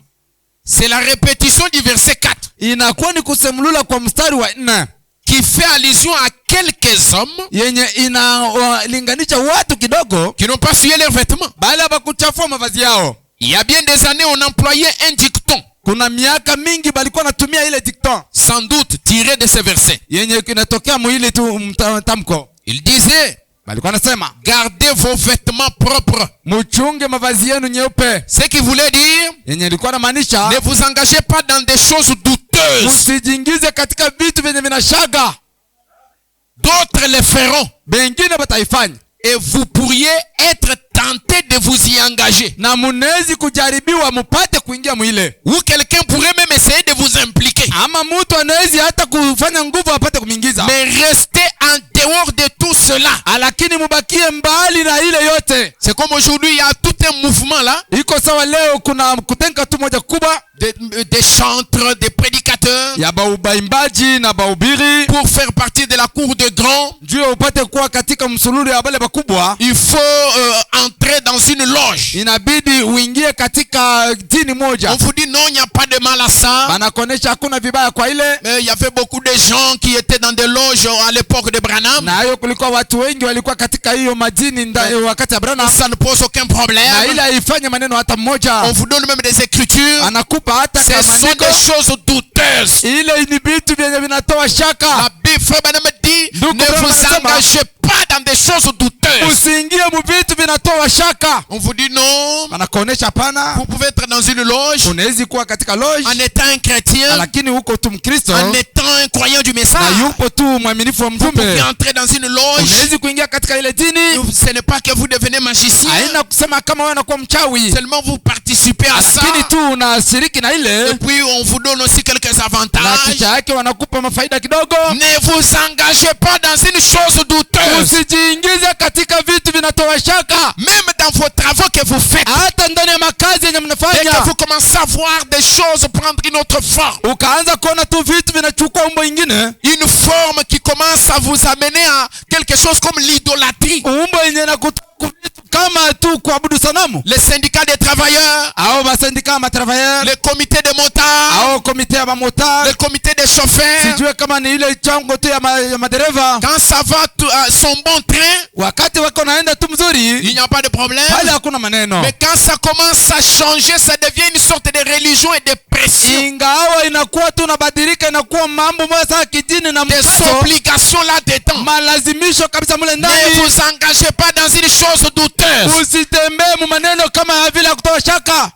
c'est la répétition du verset 4 inakuwa ni kusemulula kwa mstari wa 4 qui fait allusion à quelques hommes yenye inalinganisha watu kidogo qui n'ont pas souillé leurs vêtements. bali abakuchafua mavazi yao. Il y a bien des années, on employait un dicton, Kuna miaka mingi balikuwa natumia ile dicton sans doute tiré de ce verset. yenye kinatokea mwili tu mtamko. Il disait, Balikuwa nasema gardez vos vêtements propres. muchunge mavazi yenu nyeupe, Ce qui voulait dire, yenye ilikuwa namaanisha ne vous engagez pas dans des choses douteuses. msijiingize katika vitu vyenye vinashaga. D'autres le feront. Bengine bataifanya Et vous pourriez être tenté de vous y engager. na munezi kujaribiwa mupate kuingia mwile, Ou quelqu'un pourrait même essayer de vous impliquer. ama mtu anawezi hata kufanya nguvu apate kumingiza. Mais restez en dehors de tout cela. Lakini mubakie mbali na ile yote. C'est comme aujourd'hui, il y a tout un mouvement là, Iko sawa leo kuna kutenga tu moja kubwa des chantres, des prédicateurs, ya baimbaji na bahubiri pour faire partie de la cour de grands. juu upate kuwa katika msululu ya bale bakubwa. Il faut entrer dans une loge. Inabidi uingie katika dini moja. On vous dit non, il n'y a pas de mal à ça. Banakonesha hakuna vibaya kwa ile. Mais il y avait beaucoup de gens qui étaient dans des loges à l'époque de Branham. Na hiyo kulikuwa watu wengi walikuwa katika hiyo madini wakati ya Branham. Ça ne pose aucun Na problème. ile haifanye maneno hata mmoja. On vous donne même des écritures. Anakupa hata Ce kama sont maandiko. des choses douteuses. Ile ni vitu vyenye vinatoa shaka. La Bible, frère Branham dit, Ndugu ne Branham vous anasema, engagez pas dans des choses douteuses. Usiingie mu vitu vinatoa shaka. On vous dit non. Anakuonesha hapana. Vous pouvez être dans une loge Unaweza kuwa katika loge en étant un chrétien, lakini huko tu Mkristo en étant un croyant du na message. yupo tu mwaminifu wa Vous pouvez mjumbe. entrer dans une loge. Unaweza kuingia katika ile dini. Ce n'est pas que vous devenez magicien. Haina kusema kama wewe unakuwa mchawi. Seulement vous participez à ça. Lakini tu unashiriki na Et ile puis on vous donne aussi quelques na avantages. kisha yake wanakupa mafaida kidogo. Ne vous engagez pas dans une chose douteuse. Usijiingize katika vitu vinatoa shaka. Même dans vos travaux que vous faites. Hata ndani ya makazi yenye Dès mnafanya. que vous commencez à voir des choses prendre une autre forme. Ukaanza kuona tu vitu vinachukua umbo ingine. Une forme qui commence à vous amener à quelque chose comme l'idolâtrie. Umbo yenye na kama tu kuabudu sanamu. Les syndicats des travailleurs. Au masindika ma travailleurs. Les comités de motards. Au komite ya mamota. Les comités des chauffeurs. Sijue kama ni ile chango tu ya madereva. Quand ça va son bon train, wakati wako naenda tu mzuri, il n'y a pas de problème. pale hakuna maneno. Mais quand ça commence à changer, ça devient une sorte de religion et de pression. Ingawa inakuwa tu nabadilika, inakuwa mambo moja sana kidini na Des mkazo. obligations là-dedans. Malazimisho kabisa mule Ne ndani. vous engagez pas dans une chose douteuse. Usitembee mu maneno kama ya vile kutoa shaka.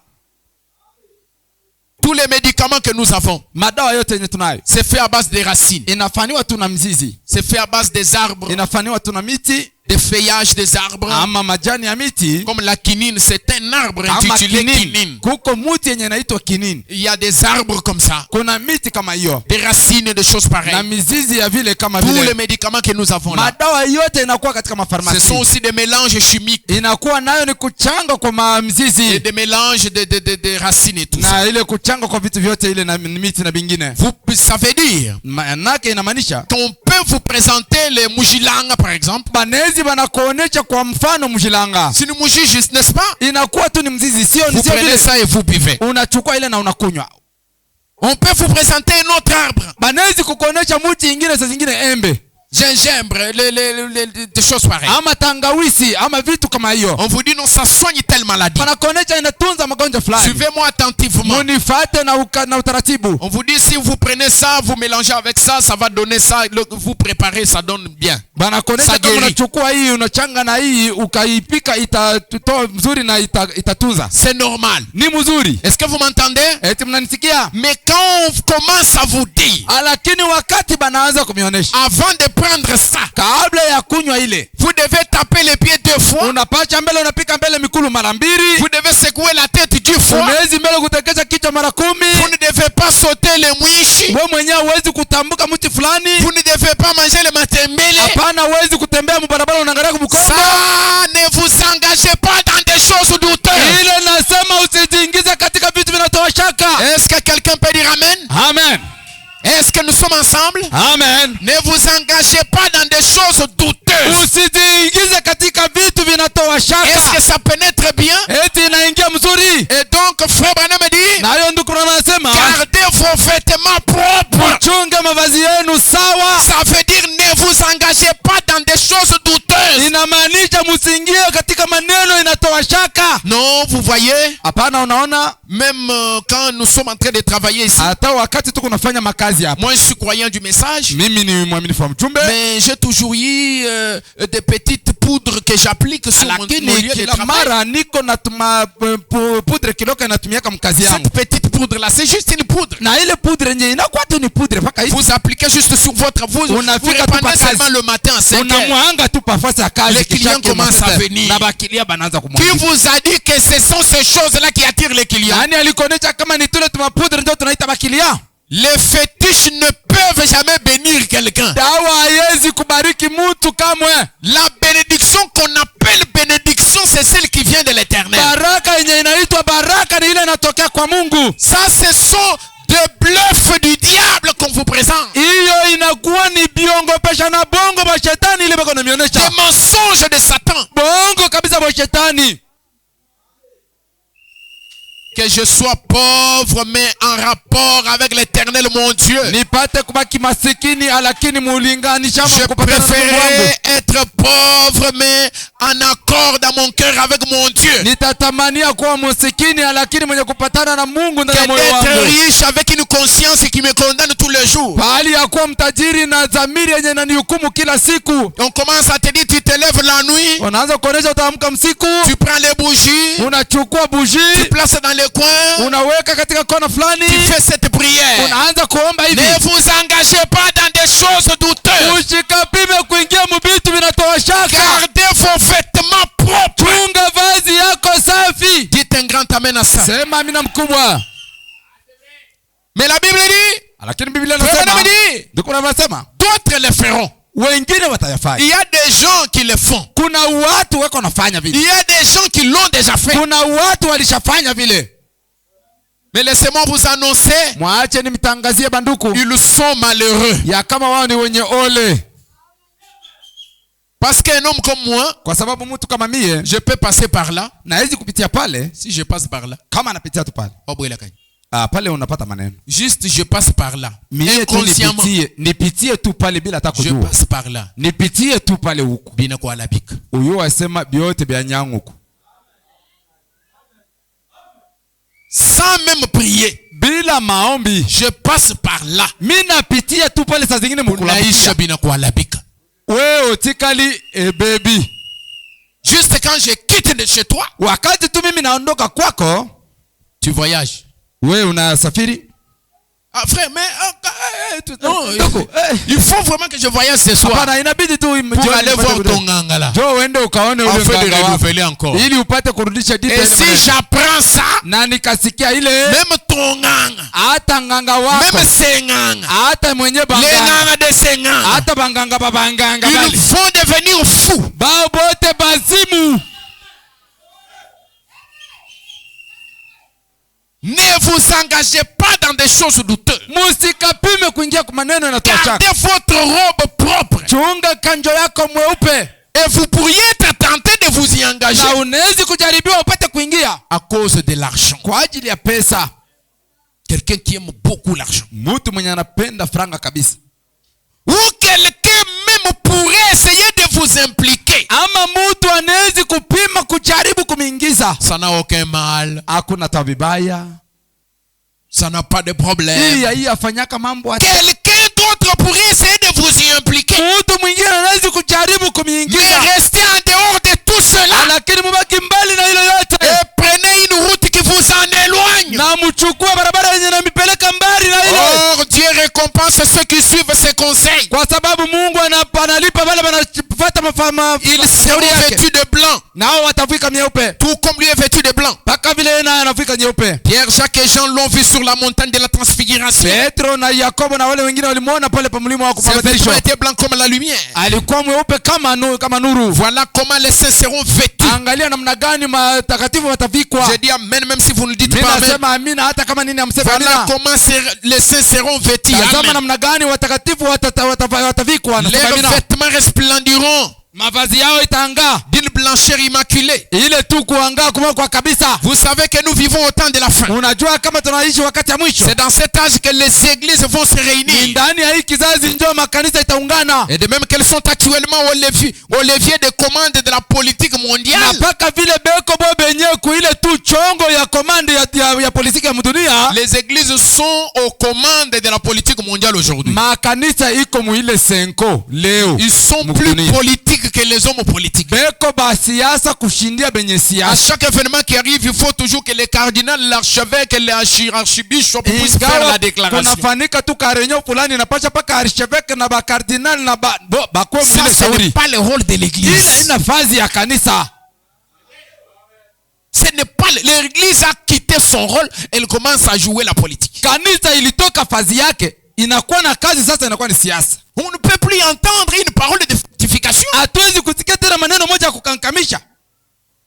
Tous les médicaments que nous avons, Madawa yote yenye tunayo c'est fait à base des racines. inafanywa tu na mzizi, C'est fait à base des arbres, inafanywa tu na miti, des feuillages des arbres. ama majani ya miti Comme la quinine, c'est un arbre kama intitulé kinini. quinine. Kuko muti yenye inaitwa kinini. Il y a des arbres comme ça, Kuna miti kama hiyo des racines et des choses na pareilles. mizizi ya vile kama Tous les vile. médicaments que nous avons là, Madawa yote inakuwa katika ce mafarmasi. sont aussi des mélanges chimiques Inakuwa nayo ni kuchanga kwa et mzizi des mélanges de racines et tout ça. na ile kuchanga kwa vitu vyote ile na miti na vingine. Ça veut dire Manake inamaanisha qu'on peut vous présenter les mujilanga par exemple. banezi banakuonesha kwa mfano mjilanga. C'est une mouji juste, n'est-ce pas? Inakuwa tu ni mzizi, sio Vous sio prenez vile. ça et vous buvez. Unachukua ile na unakunywa. On peut vous présenter un autre arbre. Banezi kukuonesha mti ingine, saa zingine embe Gingembre, des choses pareilles. ama tangawisi ama vitu kama hiyo. On vous dit non, ça soigne telle maladie. Banakuonesha inatunza magonjwa fulani. Suivez-moi attentivement. Munifate na utaratibu. On vous dit si vous prenez ça, vous mélangez avec ça, ça va donner ça. Vous préparez, ça donne bien. Banakuonesha Ça kama guérit. unachukua hii unachanga na hii ukaipika itatoa mzuri na itatunza. C'est normal. Ni mzuri. Est-ce que vous m'entendez? Eti mnanisikia? Mais quand on commence à vous dire, Lakini wakati banaanza kunionyesha avant de prendre ça, kabla ya kunywa ile, vous devez taper les pieds 2 fois. unapacha mbele, unapika mbele mikulu mara mbili, Vous devez secouer la tête 10 fois. unawezi mbele kutekesha kichwa mara 10. Vous ne devez pas sauter les mouiches. Wewe mwenyewe huwezi kutambuka mti fulani. Vous ne devez pas manger le matembele. Hapana, huwezi kutembea mbarabara unaangalia kubukongo. Ça, ne vous engagez pas dans des choses douteuses. Ile nasema usijiingize katika vitu vinatoa shaka. Est-ce que quelqu'un peut dire amen? Amen. Est-ce que nous sommes ensemble? Amen. Ne vous engagez pas dans des choses douteuses. Usijiingize katika vitu vinatoa Est-ce shaka. que ça pénètre bien? Eti inaingia mzuri. Et donc, frère Branham me dit, Na hiyo ndugu anasema gardez vos vêtements propres. mchunge mavazi yenu sawa. Ça veut dire ne vous engagez pas dans des choses douteuses. Inamaanisha msiingie katika maneno inatoa shaka. Non, vous voyez, Hapana, unaona même quand nous sommes en train de travailler ici, hata wakati tuko nafanya makazi hapa. moi je suis croyant du message, Mimi ni mwaminifu wa mchumbe. mais j'ai toujours eu des petites poudres que j'applique sur mon lieu Lakini de kila travail. mara niko natuma pudre kidogo inatumiaka mkazi yangu. Cette petite poudre là, c'est juste une poudre. Na ile pudre yenyewe inakuwa tu ni pudre mpaka hivi. Vous appliquez juste sur votre vous Unafika tu répandez pa seulement kazi. le matin à 5 heures. Unamwanga tu pa fasi ya kazi Les clients commencent à venir. na bakilia banaanza Qui kumwanga. vous a dit que ce sont ces choses là qui attirent les clients? Nani alikuonesha kama ni tule tuma pudre ndio tunaita bakilia? Les fétiches ne peuvent jamais bénir quelqu'un. Dawa haiwezi kubariki mtu kamwe. La bénédiction qu'on appelle bénédiction, c'est celle qui vient de l'Éternel. Baraka yenye inaitwa baraka ni ile inatokea kwa Mungu. Ça, ce sont des bluffs du diable qu'on vous présente. Hiyo inakuwa ni biongo pesha na bongo ba shetani ile bako namionyesha. Des mensonges de Satan. Bongo kabisa ba shetani. Que je sois pauvre mais en rapport avec l'Éternel mon Dieu. Nipate kubaki masikini lakini muulinganisha Je préférerais être pauvre mais en accord dans mon cœur avec mon Dieu. Nitatamania kuwa masikini lakini mwenye kupatana na Mungu ndani ya Que moyo d'être wangu. riche avec une conscience qui me condamne tous les jours. Bali ya kuwa mtajiri na dhamiri yenye inanihukumu kila siku. On commence à te dire, tu te lèves la nuit, Unaanza kuonesha utaamka msiku, tu prends les bougies, unachukua tu buji, places dans les coins, unaweka katika kona fulani, tu fais cette prière. unaanza kuomba hivi. Ne vous engagez pas dans des choses douteuses. Usikapime kuingia mubitu vinatoa shaka. Gardez vos vêtements propres. Chunga vazi yako safi. Dites un grand amen à ça. Sema amina mkubwa. Mais la Bible dit, Lakini Biblia Frère inasema, Branham dit, ndiko nasema, d'autres le feront. wengine Il watayafanya. y a des gens qui le font. Kuna watu wako nafanya Il vile. y a des gens qui l'ont déjà fait. Kuna watu walishafanya vile. Mais laissez-moi vous annoncer, Mwache nimtangazie banduku ils sont malheureux. ya kama wao ni wenye ole. Parce qu'un homme comme moi, Kwa sababu mtu kama mie je peux passer par là. na hizi kupitia pale, Si je passe par là, kama anapitia tu pale. Pale unapata maneno. juste je passe par là. Mie tu Inconsciemment, nipitie tu pale bila hata je kujua. passe par là. Nipitie tu pale huku. Bina kwa labik. Uyo wasema biote bya nyangu huku. Sans même prier, Bila maombi, je passe par là. mimi napitia tu pale saa zingine Unaisha mkulaisha. bina kwa labik. Wewe utikali baby. Juste quand je quitte de chez toi, Wakati tu mimi naondoka kwako, tu voyages. wewe unasafiri. Ah, frère, mais non, il faut vraiment que je voyage ce soir pour aller voir ton nganga là, afin de renouveler encore. Et si j'apprends ça, même ton nganga, même ces nganga, les nganga de ces nganga, ils vont devenir fous. Ne vous engagez pas dans des choses douteuses. Gardez votre robe propre. Et vous pourriez être tenté de vous y engager à cause de l'argent. Quelqu'un qui aime beaucoup l'argent. Ou quelqu'un même pourrait essayer de vous impliquer. Ça n'a aucun mal. Ça n'a pas de problème. Quelqu'un d'autre pourrait essayer de vous y impliquer. Mais restez en dehors de tout cela. Et prenez une route qui vous en éloigne. Or Dieu récompense ceux qui suivent ses conseils. Ils seront vêtus de blanc, tout comme lui est vêtu de blanc. Pierre, Jacques et Jean l'ont vu sur la montagne de la transfiguration. Ses vêtements étaient blancs comme la lumière. Voilà comment les saints seront vêtus. J'ai dit amen même si vous ne dites pas amen. Voilà comment les saints seront vêtus. Leurs vêtements resplendiront d'une blancheur immaculée. Vous savez que nous vivons au temps de la fin. C'est dans cet âge que les églises vont se réunir. Et de même qu'elles sont actuellement au levier de commande de la politique mondiale. Les églises sont aux commandes de la politique mondiale aujourd'hui. Ils sont plus politiques que les hommes politiques. À chaque événement qui arrive, il faut toujours que les cardinaux, l'archevêque et l'archibishop puissent faire la déclaration. Ça, ce n'est pas le rôle de l'église. Ce n'est pas l'église a quitté son rôle, elle commence à jouer la politique. On ne peut plus entendre une parole de fortification.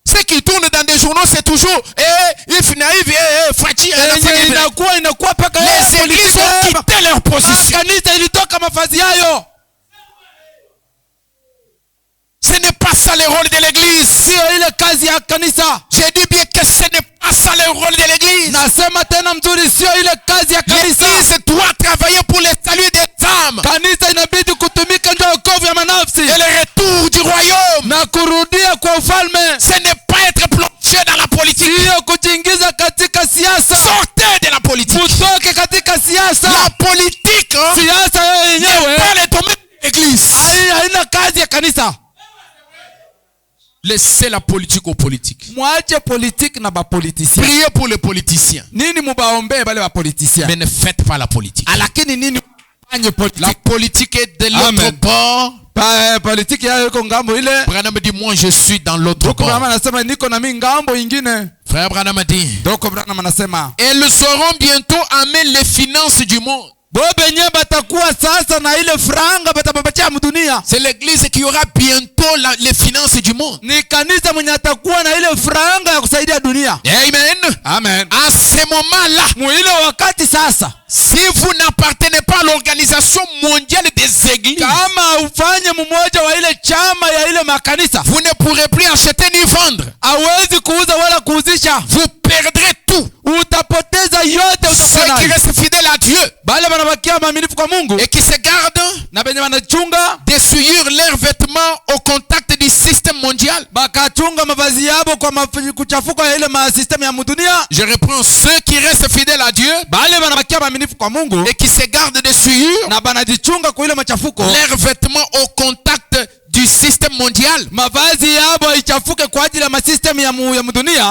Ce qui tourne dans des journaux, c'est toujours les églises ont quitté leur position. Ce n'est pas ça le rôle de l'église. J'ai dit bien que ce n'est pas ça le rôle de l'église. L'église doit travailler pour le salut des âmes. Et le retour du royaume. Ce n'est pas être plongé dans la politique. Sortez de la politique. La politique n'est pas le domaine de l'église. Laissez la politique aux politiques. Priez pour les politiciens. Mais ne faites pas la politique. La politique est de l'autre bord. Branham dit, moi je suis dans l'autre bord. Frère Branham dit, elles sauront bientôt amener les finances du monde. C'est l'église qui aura bientôt les finances du monde. Amen. À ce moment-là, si vous n'appartenez pas à l'organisation mondiale des églises, vous ne pourrez plus acheter ni vendre. Vous perdrez tout. Ceux qui restent fidèles à Dieu et qui se gardent d'essuyer leurs vêtements au contact du système mondial. Je reprends, ceux qui restent fidèles à Dieu et qui se gardent d'essuyer leurs vêtements au contact du système mondial.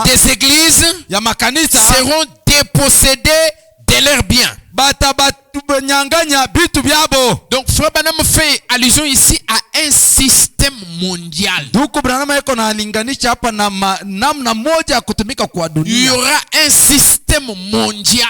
Des églises seront dépossédées de leurs biens. Donc Frère Branham fait allusion ici à un système mondial. Il y aura un système mondial.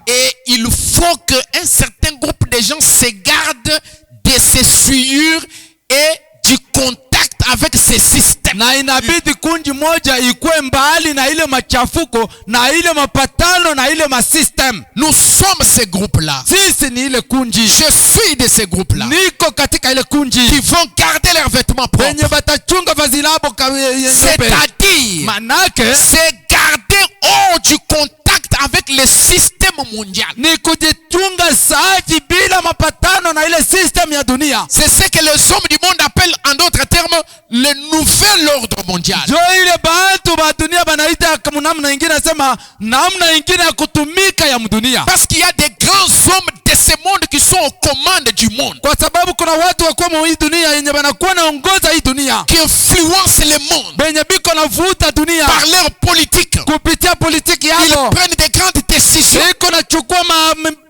Et il faut qu'un certain groupe de gens se gardent de ces souillures et du contact avec ces systèmes. Na inabidi kundi moja ikue mbali na ile machafuko na ile mapatano na ile masystem. Nous sommes ces groupes-là. Sisi ni ile kundi. Je suis de ces groupes-là. Niko katika ile kundi. Qui vont garder leurs vêtements propres. Wenye batachunga vazi labo c'est-à-dire manake c'est garder hors du contact avec le système mondial. Ni kujichunga safi bila mapatano na ile system ya dunia. C'est ce que les hommes du monde appellent en d'autres termes le nouvel ordre mondial. Jo ile bantu ba dunia banaita kama namna nyingine nasema namna nyingine ya kutumika ya dunia. Parce qu'il y a des grands hommes de ce monde qui sont aux commandes du monde. Kwa sababu kuna watu wa kwa hii dunia yenye banakuwa naongoza hii dunia. Qui influencent le monde. Benye biko navuta dunia. Par leur politique. Kupitia politiki yao. Ils prennent des grandes décisions. Biko na chukua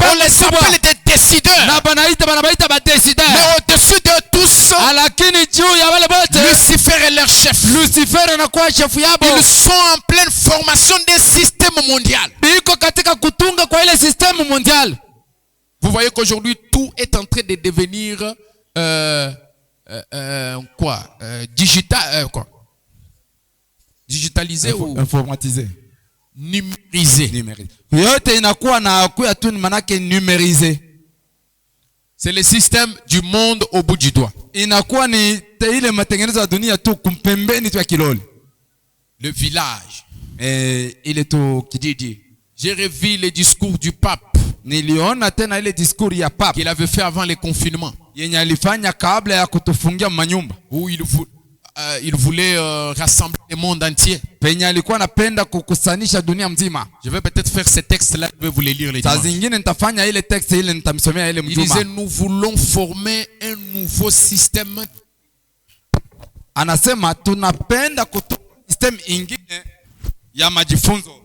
on les appelle des décideurs. Na banaita ba décideurs. Mais au-dessus de tous, lakini juu ya wale bote Lucifer est leur chef. Lucifer anakuwa chef yabo. Ils sont en pleine formation d'un système mondial. Biko katika kutunga kwa ile système mondial. Vous voyez qu'aujourd'hui tout est en train de devenir digitalisé ou informatisé, numérisé. Yote inakuwa na kuya tu manake numérisé. C'est le système du monde au bout du doigt. Inakuwa ni ile matengenezo ya dunia tu kumpembeni tu ya kiloli. Le village. Ile tu kijiji. J'ai revu le discours du pape. Niliona tena ile discours ya pape qu'il avait fait avant le confinement. Yenye alifanya kabla ya kutufungia manyumba. Où il voulait rassembler le monde entier. Penye alikuwa anapenda kukusanisha dunia mzima. Je vais peut-être faire ce texte-là, je vais vous le lire les dimanches. Zingine nitafanya ile texte ile nitamsomea ile mjuma. Il disait nous voulons former un nouveau système. Anasema tunapenda kutoa system ingine ya majifunzo.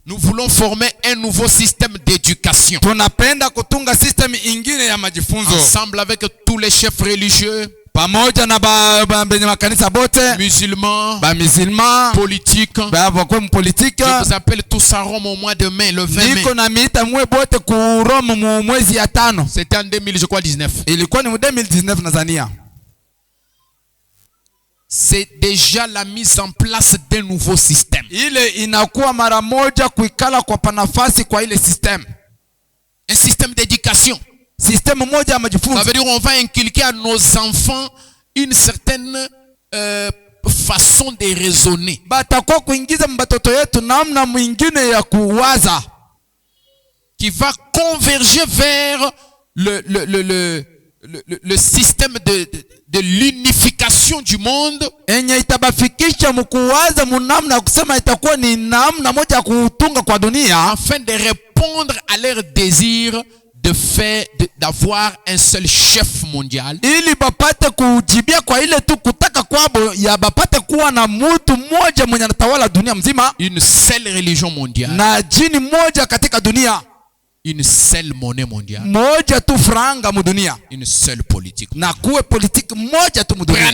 Nous voulons former un nouveau système d'éducation. Tunapenda kutunga system ingine ya majifunzo. Ensemble avec tous les chefs religieux. Pamoja na benye makanisa bote. Musulmans. Musulmans. Politiques. Politique. Je vous appelle tous à Rome au mois de mai, le 20 mai. Niko na miita mwe bote ku Rome mwezi ya 5. C'était en 2019. Ilikuwa ni 2019 Tanzania. C'est déjà la mise en place d'un nouveau système. Ile inakuwa mara moja kuikala kwa panafasi kwa ile système. Un système d'éducation. Système moja ya majifunzo. Ça veut dire on va inculquer à nos enfants une certaine façon de raisonner. Batakuwa kuingiza mbatoto yetu namna mwingine ya kuwaza. Qui va converger vers le système de l'unification du monde. Enye itabafikisha mkuwaza munamna kusema itakuwa ni namna moja kutunga kwa dunia. Afin de répondre à leur désir d'avoir un seul chef mondial. Ili bapate kujibia kwa ile tu kutaka kwabo ya bapate kuwa na mtu mmoja mwenye anatawala dunia mzima. Une seule religion mondiale. Na jini moja katika dunia. Une seule monnaie mondiale. Moja tu franga mu dunia. Une seule politique. Na kuwe politique moja tu mu dunia.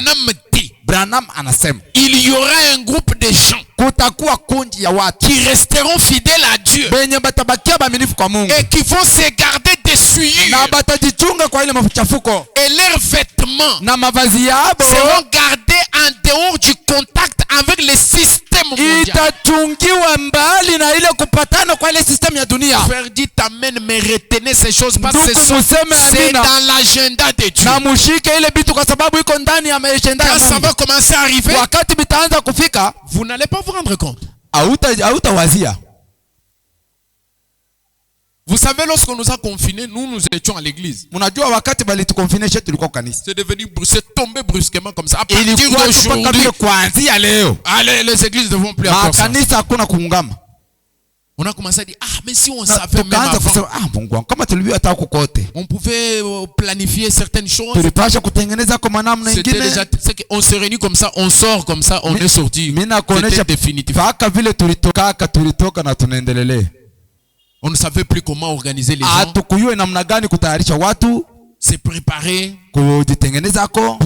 Branham anasema il y aura un groupe de gens kutakuwa kundi ya watu qui resteront fidèles à Dieu benye batabakia baaminifu kwa Mungu et qui vont se garder des souillures na batajichunga kwa ile machafuko et leurs vêtements na mavazi yao seront gardés en dehors du contact avec le système mondial. Itachungiwa mbali na ile kupatana kwa ile system ya dunia. Frère dit amen, mais retenez ces choses parce que c'est dans l'agenda de Dieu. Na mushike ile bitu kwa sababu iko ndani ya agenda ya Mungu. Ça va commencer à arriver. Wakati bitaanza kufika, vous n'allez pas vous rendre compte. Hautawazia. Vous savez, lorsqu'on nous a confinés, nous étions à l'église. C'est tombé brusquement comme ça. À partir d'aujourd'hui, les églises ne vont plus encore ça. On a commencé à dire, mais si on savait même avant, on pouvait planifier certaines choses. On se réunit comme ça, on sort comme ça, on est sorti. C'était définitif. On ne savait plus comment organiser les gens. Se préparer pour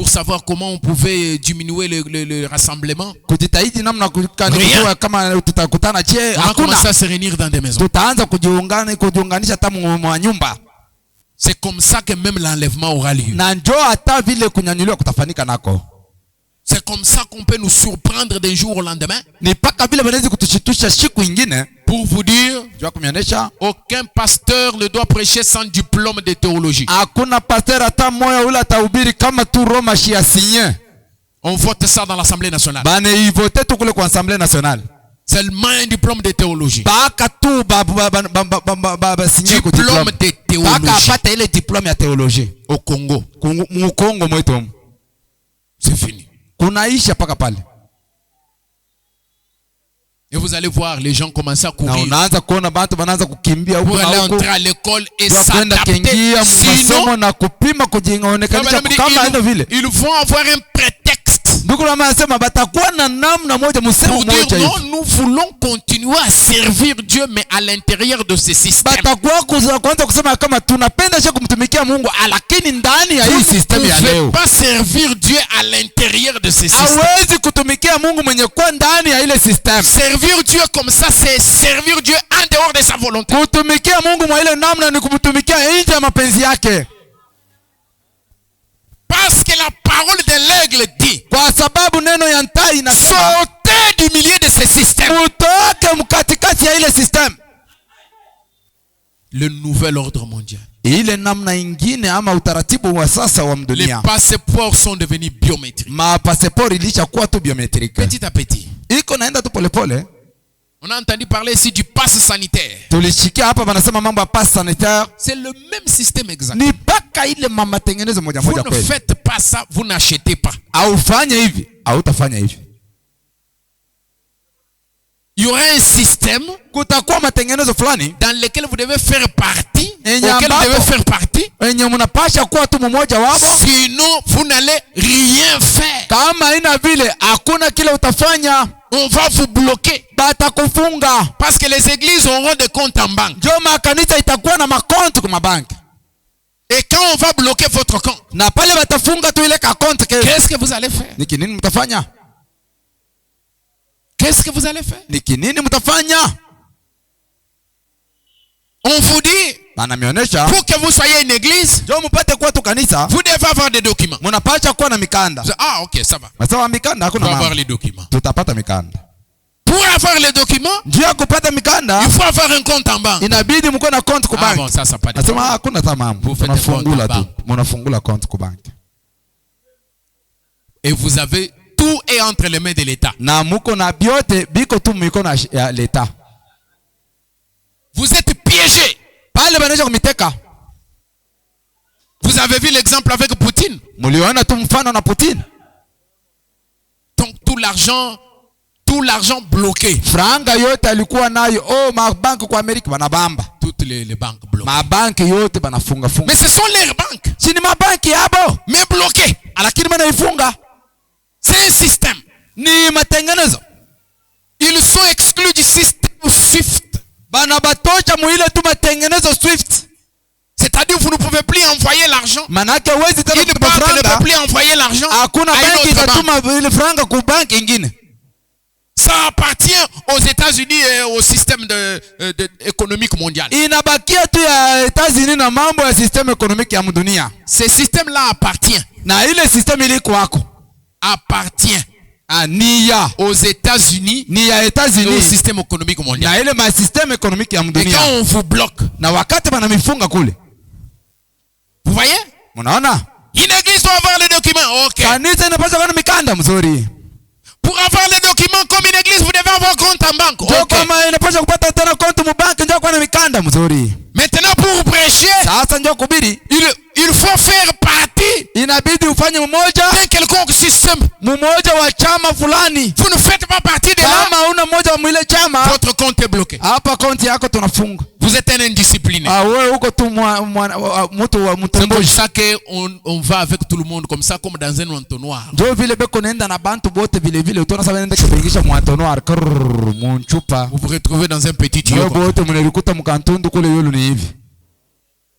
savoir comment on pouvait diminuer le rassemblement. On a commencé à se réunir dans des maisons. C'est comme ça que même l'enlèvement aura lieu. C'est comme ça qu'on peut nous surprendre d'un jour au lendemain. Pour vous dire, aucun pasteur ne doit prêcher sans diplôme de théologie. On vote ça dans l'Assemblée nationale. Seulement un diplôme de théologie. Diplôme de théologie. Au Congo. C'est fini. Et vous allez voir les gens commencer à courir pour aller entrer à l'école et s'adapter. Sinon, ils vont avoir un prétexte pour dire non, nous voulons continuer à servir Dieu, mais à l'intérieur de ce système. Vous ne pouvez pas servir Dieu à l'intérieur de ce système. Servir Dieu comme ça, c'est servir Dieu en dehors de sa volonté. Parce que la parole de l'aigle dit, sortez du milieu de ce système. Le nouvel ordre mondial. Les passeports sont devenus biométriques. Petit à petit. On a entendu parler ici du pass sanitaire. C'est le même système exact. Vous ne faites pas ça, vous n'achetez pas. Il y aura un système dans lequel vous devez faire partie. Sinon, vous n'allez rien faire. On va vous bloquer. Parce que les églises auront des comptes en banque. Et quand on va bloquer votre compte, qu'est-ce que vous allez faire? Qu'est-ce que vous allez faire? On vous dit, pour que vous soyez une église, vous devez avoir des documents. Ah, ok, ça va. On va avoir les documents. Pour avoir les documents, il faut avoir un compte en banque. Ah bon, ça pas de problème. Vous faites un compte en banque. Et vous avez tout est entre les mains de l'État. Vous êtes piégés. Vous avez vu l'exemple avec Poutine. Donc tout l'argent bloqué. Toutes les banques bloquées. Mais ce sont leurs banques. Mais bloquées. C'est un système. Ils sont exclus du système SWIFT. C'est-à-dire vous ne pouvez plus envoyer l'argent. Une banque ne peut plus envoyer l'argent à une autre banque. Ça appartient aux États-Unis et au système économique mondial. Ce système-là appartient aux États-Unis et au système économique mondial. Et quand on vous bloque, vous voyez? Une église doit avoir les documents. Ok. Pour avoir les documents comme une église, vous devez avoir compte en banque. Okay. Maintenant pour prêcher, il faut faire partie d'un quelconque système, mmoja wa chama fulani, vous ne faites pas partie de là, kama una mmoja wa mwile chama, votre compte est bloqué. hapa konti yako tunafunga. Vous êtes un indiscipliné. Wewe uko tu mtu wa C'est mtombo. pour ça que on va avec tout le monde comme ça, comme dans un entonnoir. Ndio vile beko nenda na bantu bote vile vile utaona sasa nenda kuingisha mwantonoir munchupa. Vous vous retrouvez dans un petit tuyau. Bote mnalikuta mkantundu kule yulu ni hivi.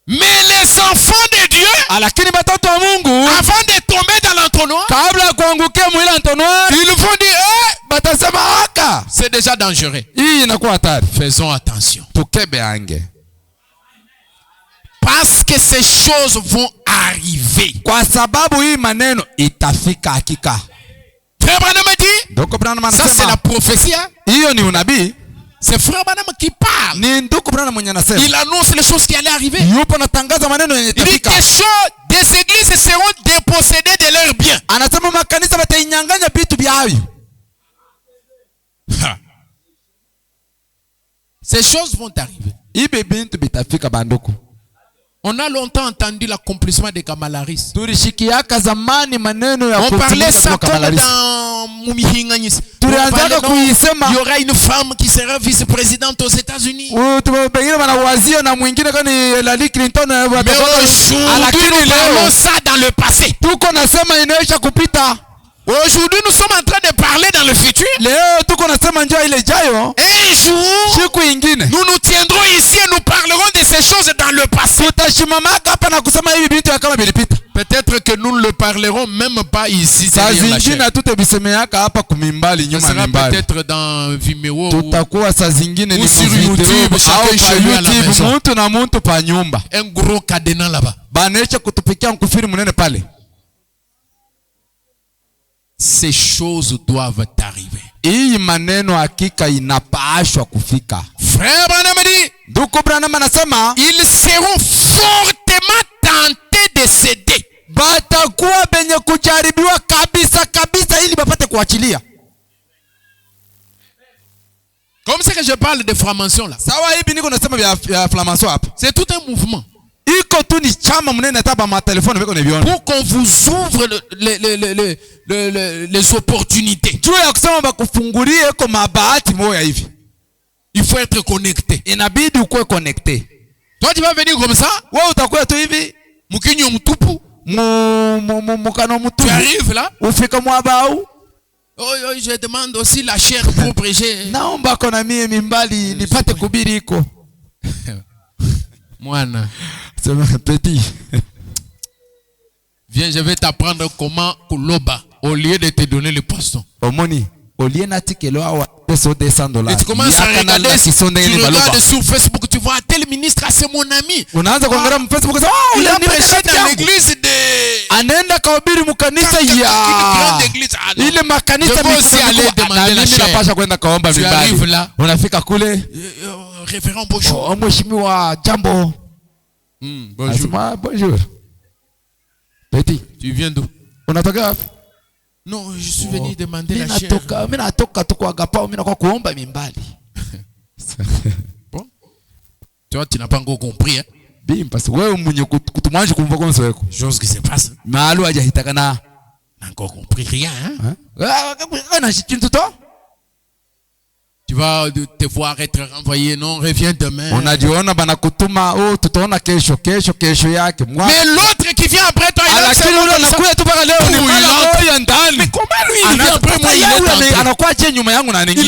Mais les enfants de Dieu, lakini batoto wa Mungu, avant de tomber dans l'entonnoir, kabla ya kuangukia mwile entonnoir, ils vont dire batasema haka, c'est déjà dangereux. Hii inakuwa hatari. Faisons attention. Tukebe ange. Parce que ces choses vont arriver. Kwa sababu hii maneno itafika hakika. Frère Branham dit, ça c'est la prophétie. Hiyo ni unabii. C'est Frère Branham qui parle. Il annonce les choses qui allaient arriver. Il dit question des églises seront dépossédées de leurs biens. Ces choses vont arriver. On a longtemps entendu l'accomplissement de Kamalaris. On parlait ça comme dans Mumihinganyis. Il y aura une femme qui sera vice-présidente aux États-Unis. Mais aujourd'hui, nous parlons ça dans le passé. Aujourd'hui, nous sommes en train de parler dans le futur. Un jour, nous nous tiendrons ici et nous parlerons de ces choses dans le passé. Peut-être que nous ne le parlerons même pas ici. Ça sera peut-être dans Vimeo ou sur YouTube, chacun chez lui à la maison. Un gros cadenas là-bas. Ces choses doivent arriver. Frère Branham dit, ils seront fortement tentés de céder. Comme c'est que je parle de franc-maçon là. C'est tout un mouvement. Pour qu'on vous ouvre les opportunités. Il faut être connecté. Toi tu vas venir comme ça. Tu arrives là. Je demande aussi la chair pour prêcher. Moine. Petit. Viens, je vais t'apprendre comment Kouloba, au lieu de te donner le poisson. Et tu commences à regarder, tu regardes sur Facebook, tu vois tel ministre, c'est mon ami. Il a prêché dans l'église de... Une grande église. Je veux aussi aller demander la chair. Tu arrives là. Révérend, bonjour. Bonjour. Petit. Tu viens d'où? Non, je suis venu demander la chair. Bon. Toi, tu n'as pas encore compris, hein? Chose qui se passe. Tu n'as encore compris rien, hein? Tu vas te voir être renvoyé, non, reviens demain. Mais l'autre qui vient après toi, il mais comment lui il vient après moi, il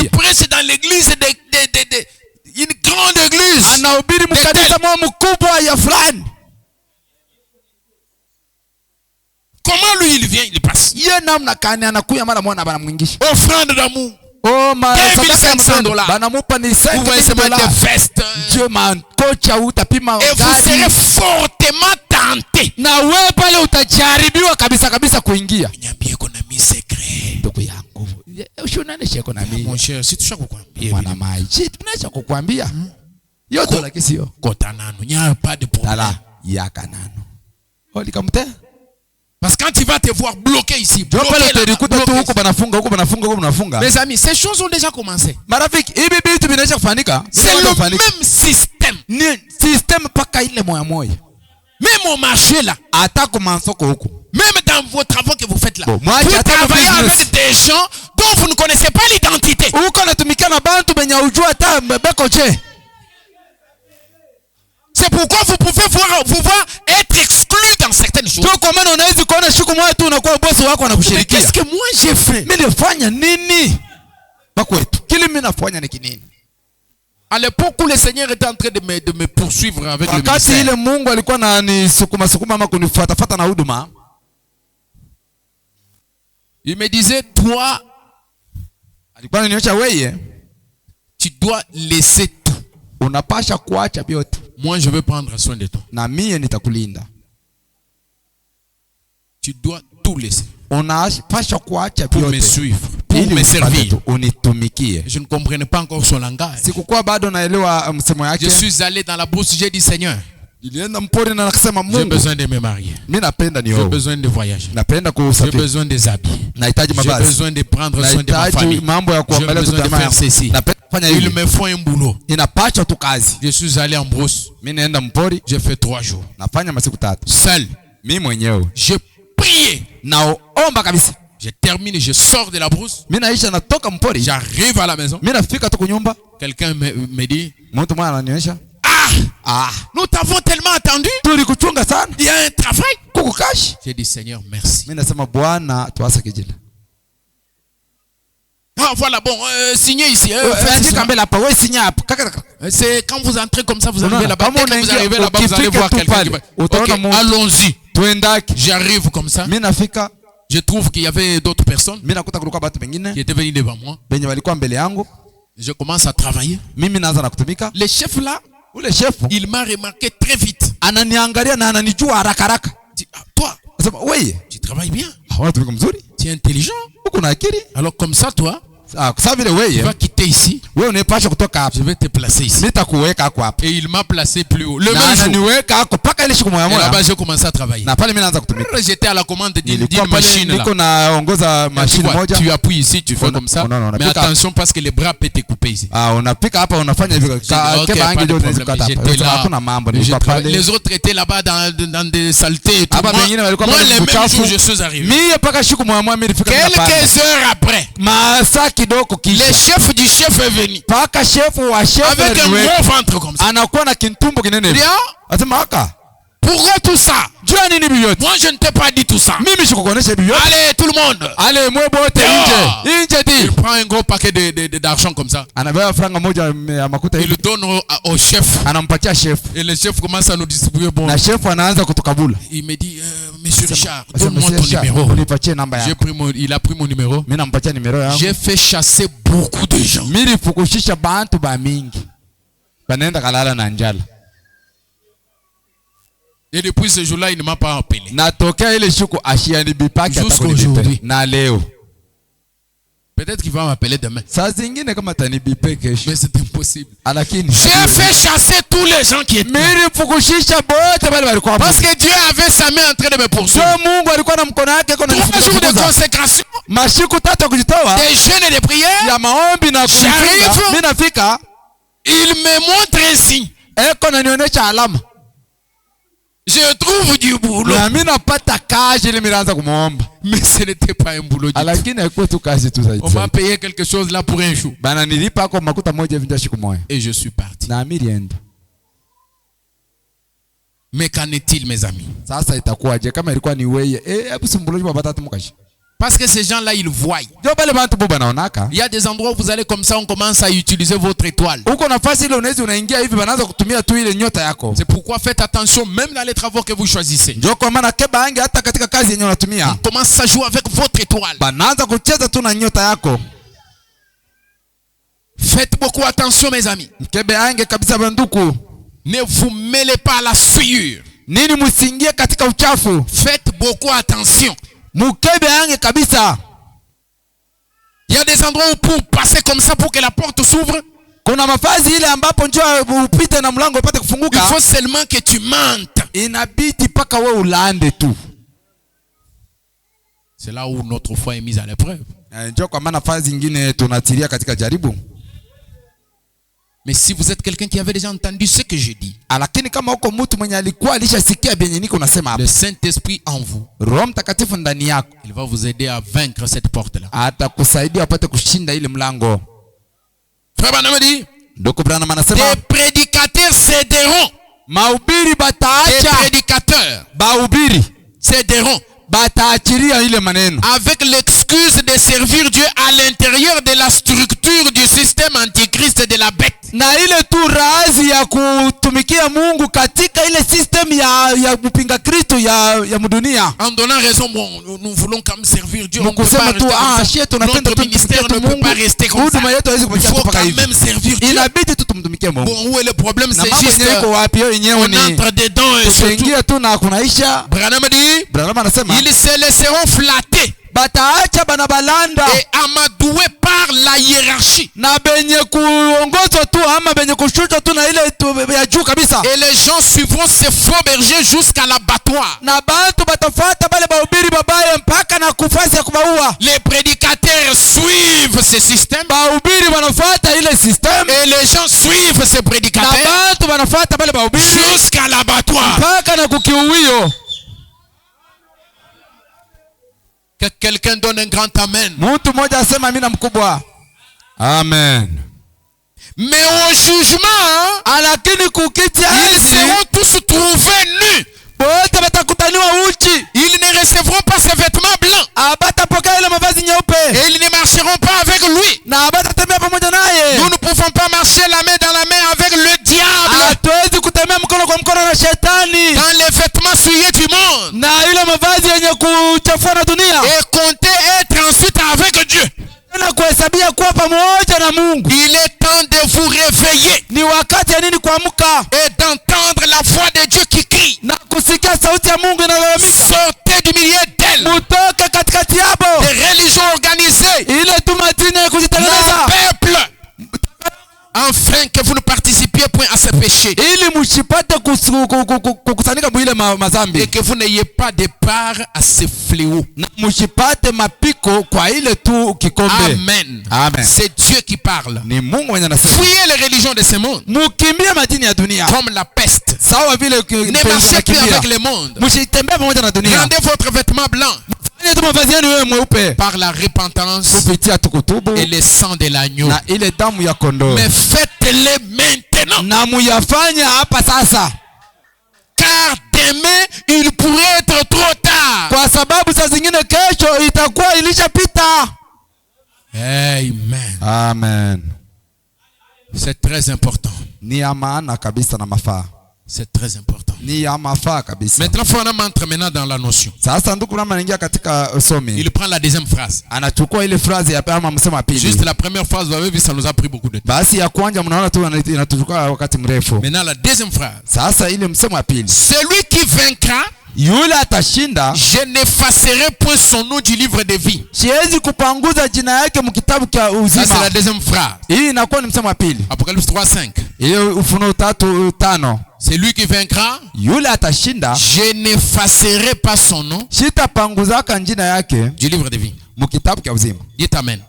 prêche dans l'église une grande église. Comment lui il vient, il passe? Offrande d'amour. $2500. Vous voyez ce matin de veste. Et vous serez fortement tenté. Secret. Mon cher, si tu sais quoi, il n'y a pas de problème. Parce que quand tu vas te voir bloqué ici, mes amis, ces choses ont déjà commencé. C'est le même système. Même au marché là. Même dans vos travaux que vous faites êtes là. Vous travaillez avec des gens dont vous ne connaissez pas l'identité. C'est pourquoi vous pouvez voir être exclu dans certaines choses. Mais qu'est-ce que moi j'ai fait? À l'époque où le Seigneur était en train de me poursuivre avec le ministère, il me disait, toi, tu dois laisser tout. Moi, je veux prendre soin de toi. Tu dois tout laisser pour me suivre, pour me servir. Je ne comprenais pas encore son langage. Je suis allé dans la brousse, j'ai dit, Seigneur, j'ai besoin de me marier. J'ai besoin de voyager. J'ai besoin des habits. J'ai besoin de prendre soin de ma famille. J'ai besoin de faire ceci. Il me faut un boulot. Je suis allé en brousse. J'ai fait 3 jours. Seul. J'ai prié. Je termine, je sors de la brousse. J'arrive à la maison. Quelqu'un me dit, nous t'avons tellement attendu. Il y a un travail. J'ai dit, Seigneur, merci. Ah voilà, bon, signez ici. C'est quand vous entrez comme ça, vous arrivez là-bas. Dès que vous arrivez là-bas, vous allez voir quelqu'un qui va... Ok, allons-y. J'arrive comme ça. Je trouve qu'il y avait d'autres personnes qui étaient venues devant moi. Je commence à travailler. Le chef là, il m'a remarqué très vite. Dit, toi, tu travailles bien. Tu es intelligent. Alors comme ça, toi, tu vas quitter ici. Je vais te placer ici. Et il m'a placé plus haut. Le même jour. Et là-bas, j'ai commencé à travailler. J'étais à la commande d'une machine là. Tu appuies ici, tu fais comme ça. Mais attention parce que les bras peuvent te couper ici. J'étais là. Les autres étaient là-bas dans des saletés et tout. Moi, les mêmes jours, je suis arrivé. Quelques heures après, le chef du chef est venu avec un gros ventre comme ça. Il dit, pourquoi tout ça? Moi je ne t'ai pas dit tout ça. Allez tout le monde. Il prend un gros paquet d'argent comme ça. Il le donne au chef. Et le chef commence à nous distribuer. Bon. Il me dit, Monsieur Richard, donne-moi ton numéro. Il a pris mon numéro. J'ai fait chasser beaucoup de gens. Et depuis ce jour-là, il ne m'a pas appelé. Jusqu'à aujourd'hui. Peut-être qu'il va m'appeler demain. Mais c'est impossible. J'ai fait chasser tous les gens qui étaient. Parce que Dieu avait sa main en train de me poursuivre. 3 jours de consécration. Des jeûnes et des prières. J'arrive. Il me montre un signe. Je trouve du boulot. Mais ce n'était pas un boulot du tout. On m'a payé quelque chose là pour un jour. Et je suis parti. Mais qu'en est-il, mes amis? Parce que ces gens-là, ils voient. Il y a des endroits où vous allez comme ça, on commence à utiliser votre étoile. C'est pourquoi faites attention, même dans les travaux que vous choisissez. On commence à jouer avec votre étoile. Faites beaucoup attention, mes amis. Ne vous mêlez pas à la souillure. Faites beaucoup attention. Il y a des endroits où pour passer comme ça pour que la porte s'ouvre, il faut seulement que tu mentes. C'est là où notre foi est mise à l'épreuve. Mais si vous êtes quelqu'un qui avait déjà entendu ce que je dis, lakini kama uko mtu mwenye alikuwa alishasikia benye niko nasema hapa, le Saint-Esprit en vous, Roho Mtakatifu ndani yako, il va vous aider à vaincre cette porte-là. atakusaidia upate kushinda ile mlango. Frère Branham dit, Ndugu Branham anasema des prédicateurs céderont. mahubiri Des bataacha, prédicateurs bahubiri céderont bataachilia ile maneno avec l'excuse de servir Dieu à l'intérieur de la structure du système antichrist de la bête. na ile tu razi ya kutumikia Mungu katika ile system ya mpinga Kristo ya mdunia. En donnant raison, bon, nous voulons quand même servir Dieu. Kusema tu notre ministère ne peut pas rester comme ça. Il faut quand même servir Dieu. Inabidi tu tumtumikie Mungu. Bon, où est le problème? C'est juste on entre dedans et surtout. tu na kunaisha. Branham dit, Branham anasema ils se laisseront flatter bataacha bana balanda et amadouer par la hiérarchie. Na benye kuongozwa tu ama benye kushushwa tu na ile ya juu kabisa. Et les gens suivront ces faux bergers jusqu'à l'abattoir. Na batu batafuata bale bahubiri babaya mpaka na kufasi ya kubaua. Les prédicateurs suivent ce système. Bahubiri wanafuata ile système. Et les gens suivent ces prédicateurs. Na batu wanafuata bale bahubiri jusqu'à l'abattoir. Mpaka na kukiuwio. Que quelqu'un donne un grand amen. Mtu mmoja asema amina mkubwa. Amen. Mais au jugement, lakini kukitia ils seront tous trouvés nus. Wote watakutaniwa uchi. Ils ne recevront pas ses vêtements blancs. Abatapokea ile mavazi nyeupe. Et ils ne marcheront pas avec lui. Na abatatembea pamoja naye. Nous ne pouvons pas marcher la main dans la main avec le diable. Hatuwezi kutembea mkono kwa mkono na shetani. Dans les vêtements souillés du monde. Na ile mavazi yenye kuchafua na dunia. Et compter être ensuite avec Dieu. Na kuhesabia kuwa pamoja na Mungu. Il est temps de vous réveiller. Ni wakati ya nini kuamka. Et d'entendre la voix de Dieu qui crie. Na kusikia sauti ya Mungu inalalamika. Sortez du milieu d'elle. Mutoke katikati yabo. Des religions organisées. Ile tumatini ya kujitengeneza. Mon peuple. Enfin que vous ne participiez point à ce péché. Ili msipate kukusanyika mwile mazambi. Et que vous n'ayez pas de part à ce fléau. Na msipate mapiko kwa ile tu kikombe. Amen. Amen. C'est Dieu qui parle. Ni Mungu mwenye anasema. Fuyez les religions de ce monde. Mukimbie madini ya dunia. Comme la peste. Sawa vile ne marchez plus avec le monde. Msitembee pamoja na dunia. Rendez votre vêtement blanc. Par la repentance et le sang de l'agneau. Mais faites-le maintenant. Car demain il pourrait être trop tard. Amen. Amen. C'est très important. C'est très important. Maintenant, on entre maintenant dans la notion. Il prend la deuxième phrase. Juste la première phrase, vous avez vu, ça nous a pris beaucoup de temps. Maintenant, la deuxième phrase. Celui qui vaincra, je n'effacerai point son nom du livre de vie. Ça, c'est la deuxième phrase. Apocalypse 3:5. C'est lui qui vaincra. Je n'effacerai pas son nom du livre de vie. Dites amen.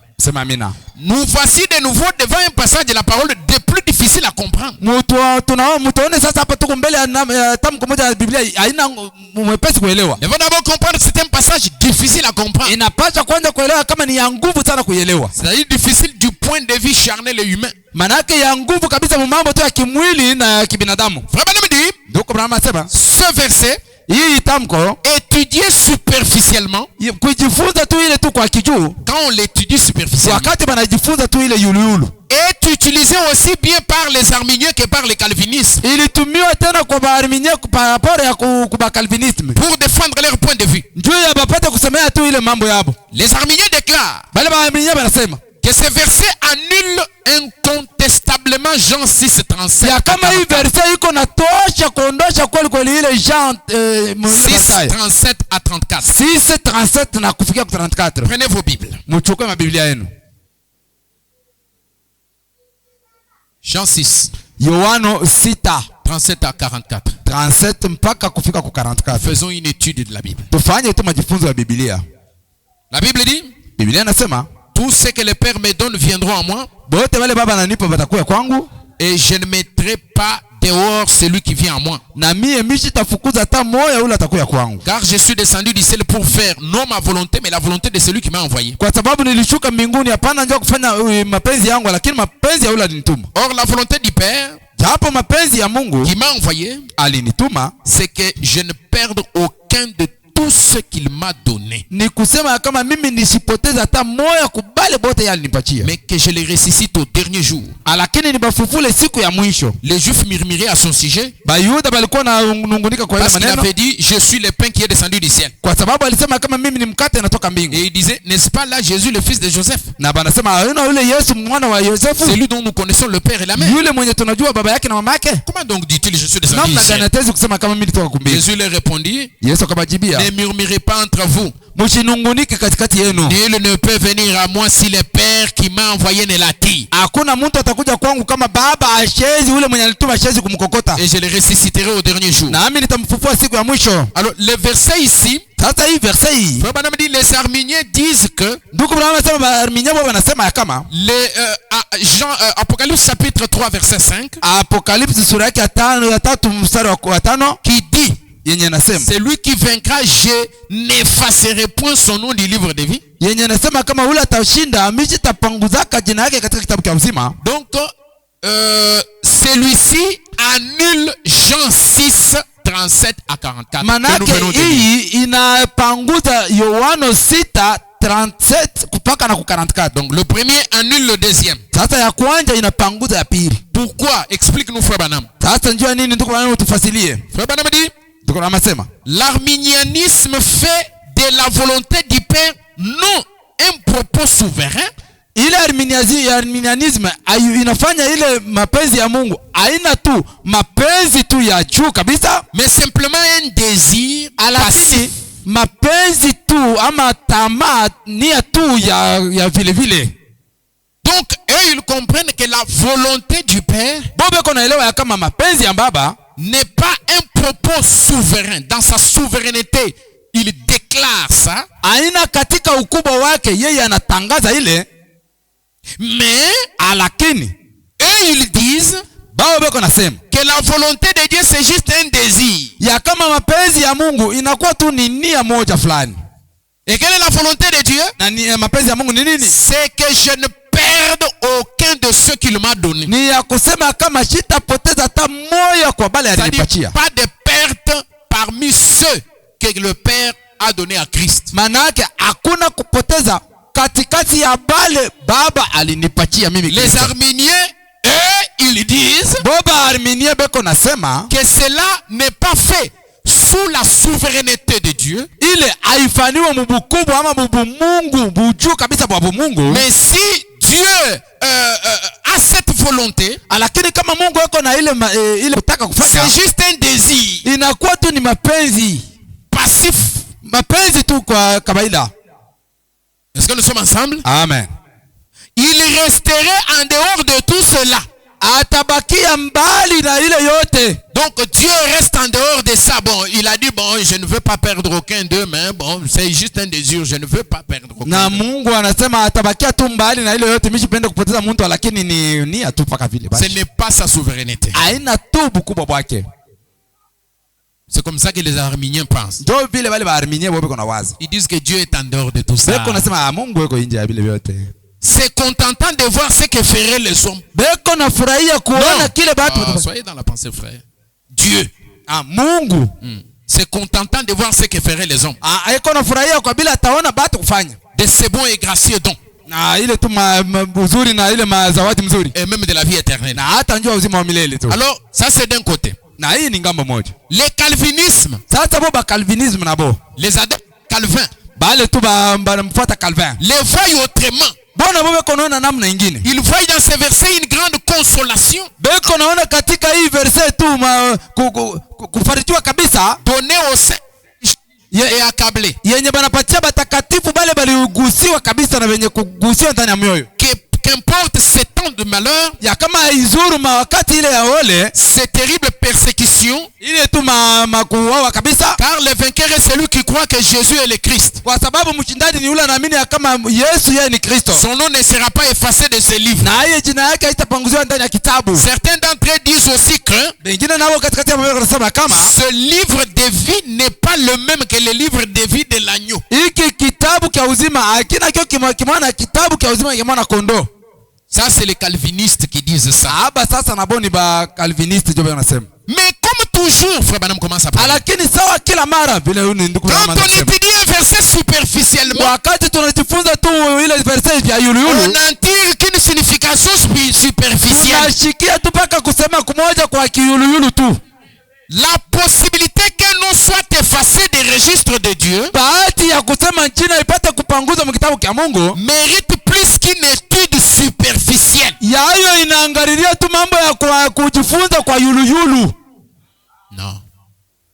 Nous voici de nouveau devant un passage de la parole de plus difficile à comprendre. Il faut d'abord comprendre que c'est un passage difficile à comprendre. C'est-à-dire difficile du point de vue charnel et humain. Ce verset étudié superficiellement, quand on l'étudie superficiellement, est utilisé aussi bien par les arminiens que par les calvinistes pour défendre leur point de vue. Les arminiens déclarent que ce verset annule incontestablement Jean 6:37 à 34. Prenez vos Bibles. Jean 6. 37 à 44. Faisons une étude de la Bible. La Bible dit, tous ceux que le Père me donne viendront à moi. Et je ne mettrai pas dehors celui qui vient à moi. Car je suis descendu du ciel pour faire non ma volonté mais la volonté de celui qui m'a envoyé. Or la volonté du Père qui m'a envoyé, c'est que je ne perde aucun de tout ce qu'il m'a donné, mais que je les ressuscite au dernier jour. Les Juifs murmuraient à son sujet parce qu'il avait dit je suis le pain qui est descendu du ciel. Et il disait, n'est-ce pas là Jésus le fils de Joseph, celui dont nous connaissons le père et la mère? Comment donc dit-il je suis descendu du ciel? Jésus leur répondit, ne murmurez pas entre vous. Nul ne peut venir à moi si le Père qui m'a envoyé ne l'attire. Et je le ressusciterai au dernier jour. Alors le verset ici, les Arméniens disent que Apocalypse chapitre 3 verset 5 qui dit, celui qui vaincra, je n'effacerai point son nom du livre de vie. Donc celui-ci annule Jean 6 37 à 44. Manake hii inapanguza Yohana 6 37 kupaka na 44. Donc le premier annule le deuxième. Sasa ya kwanza inapanguza ya pili. Pourquoi? Explique-nous frère Branham. Sasa njua nini ndugu wangu utufasilie. Frère Branham dit, l'arminianisme fait de la volonté du Père non un propos souverain. Ile arminianisme inafanya ile mapenzi ya Mungu haina tu mapenzi tu ya juu kabisa, mais simplement un désir passif. Mapenzi tu ama tamaa nia tu ya vile vile. Donc eux ils comprennent que la volonté du Père mapenzi ya Baba n'est pas un propos souverain. Dans sa souveraineté, il déclare ça. Aina katika ukubwa wake yeye anatangaza ile, mais alakini eux ils disent que la volonté de Dieu c'est juste un désir. Ya kama mapenzi ya Mungu inakuwa tu ni nia moja fulani. Et quelle est la volonté de Dieu? Na mapenzi ya Mungu ni nini? C'est que je ne perde aucun de ceux qu'il m'a donné. Ni ya kusema kama sitapoteza hata moja kwa bale alinipatia. Pas de perte parmi ceux que le Père a donné à Christ. Manake hakuna kupoteza katikati ya bale Baba alinipatia mimi. Les Arméniens eux ils disent que cela n'est pas fait sous la souveraineté de Dieu. Mais si Dieu a cette volonté, c'est juste un désir passif. Est-ce que nous sommes ensemble? Amen. Il resterait en dehors de tout cela. Donc Dieu reste en dehors de ça. Bon, il a dit bon, je ne veux pas perdre aucun d'eux, mais bon, c'est juste un désir, je ne veux pas perdre aucun d'eux. Ce n'est pas sa souveraineté. C'est comme ça que les Arméniens pensent. Ils disent que Dieu est en dehors de tout ça. C'est contentant de voir ce que feraient les hommes. Soyez dans la pensée, frère. Dieu. C'est contentant de voir ce que feraient les hommes. De ces bons et gracieux dons. Et même de la vie éternelle. Alors, ça c'est d'un côté. Le calvinisme. Les adeptes Calvin. Les voient autrement. Il voit dans ces versets une grande consolation donnée aux saints et accablés. qu'importe ces temps de malheur, ya kama izuru wakati ile ya ole, ces terribles persécutions, ile tu makuwa kabisa, car le vainqueur est celui qui croit que Jésus est le Christ. Kwa sababu mshindaji ni yule anaamini kama Yesu yeye ni Kristo. Son nom ne sera pas effacé de ce livre. Na yeye jina yake haitapunguziwa ndani ya kitabu. Certains d'entre eux disent aussi que wengine nao katikati ya mabega wanasema kama ce livre de vie n'est pas le même que le livre de vie de l'agneau. Hiki kitabu cha uzima hakina kio kimwana kitabu cha uzima kimwana kondoo. Ça c'est les calvinistes qui disent ça. Aba sasa na boni ba calviniste ndio wanasema. Mais comme toujours, frère Branham commence à parler. Lakini sawa kila mara vile ndugu quand on étudie un verset superficiellement, wakati tunajifunza tu ile verset ya yulu, on n'en tire qu'une signification superficielle. Tunashikia tu paka kusema kumoja kwa kiyulu tu. La possibilité que nous soit effacé des registres de Dieu, bahati ya kusema jina ipate kupanguzwa mu kitabu cha Mungu, mérite plus qu'une étude superficielle. Yayo inaangalilia tu mambo ya kujifunza kwa yulu. Non.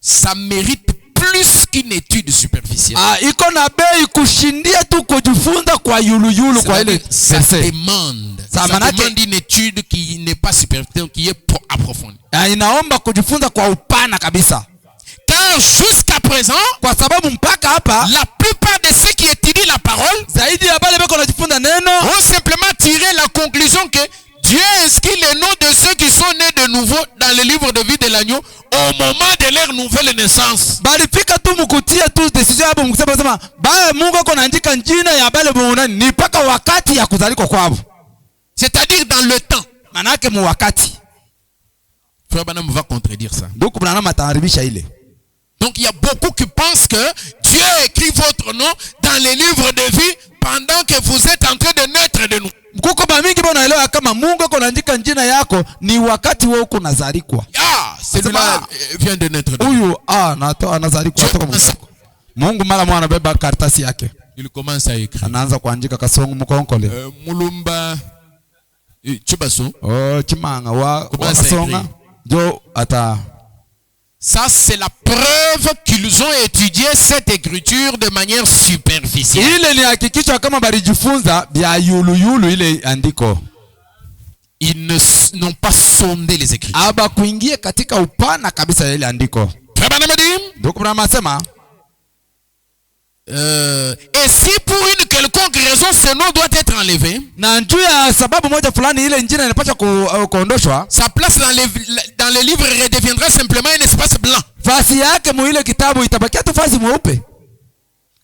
Ça mérite plus qu'une étude superficielle. Iko na bei kushindia tu kujifunza kwa yulu kwa ile ça demande une étude qui n'est pas superficielle, qui est approfondie. Inaomba kujifunza kwa upana kabisa. Car jusqu'à présent, kwa sababu mpaka hapa, la plupart de ceux qui étudient la parole, zaidi ya bale beko najifunza neno, ont simplement tiré la conclusion que Dieu inscrit les noms de ceux qui sont nés de nouveau dans le livre de vie de l'agneau au moment de leur nouvelle naissance. Balifika tu mkutia tu decision hapo mkusema sema ba Mungu anaandika jina ya bale bonani ni paka wakati ya kuzaliko kwao. C'est-à-dire dans le temps. Manake mu wakati. Frère Branham va contredire ça. Donc Branham ataharibisha ile. Donc il y a beaucoup qui pensent que Dieu écrit votre nom dans les livres de vie pendant que vous êtes en train de naître de nous. Mkuko ba mingi bona elewa kama Mungu anaandika jina yako ni wakati wewe uko nazalikwa. Celui-là vient de naître. Huyu anazalikwa kutoka Mungu mara mwana beba karatasi yake. Il commence à écrire. Anaanza kuandika kasongo mkonkole. Mulumba Chibaso. Chimanga wa kasonga. Jo ata. Ça c'est la preuve qu'ils ont étudié cette écriture de manière superficielle. Ile ni hakikisho kama balijifunza bya yulu ile andiko. Ils n'ont pas sondé les écritures. Aba kuingia katika upana kabisa ile andiko. Donc Branham asema et si pour une quelconque raison ce nom doit être enlevé, na njoo ya sababu moja fulani ile njina inapaswa kuondoshwa, sa place dans le livre redeviendra simplement un espace blanc. Fasi yake mu ile kitabu itabakia tu fasi mweupe.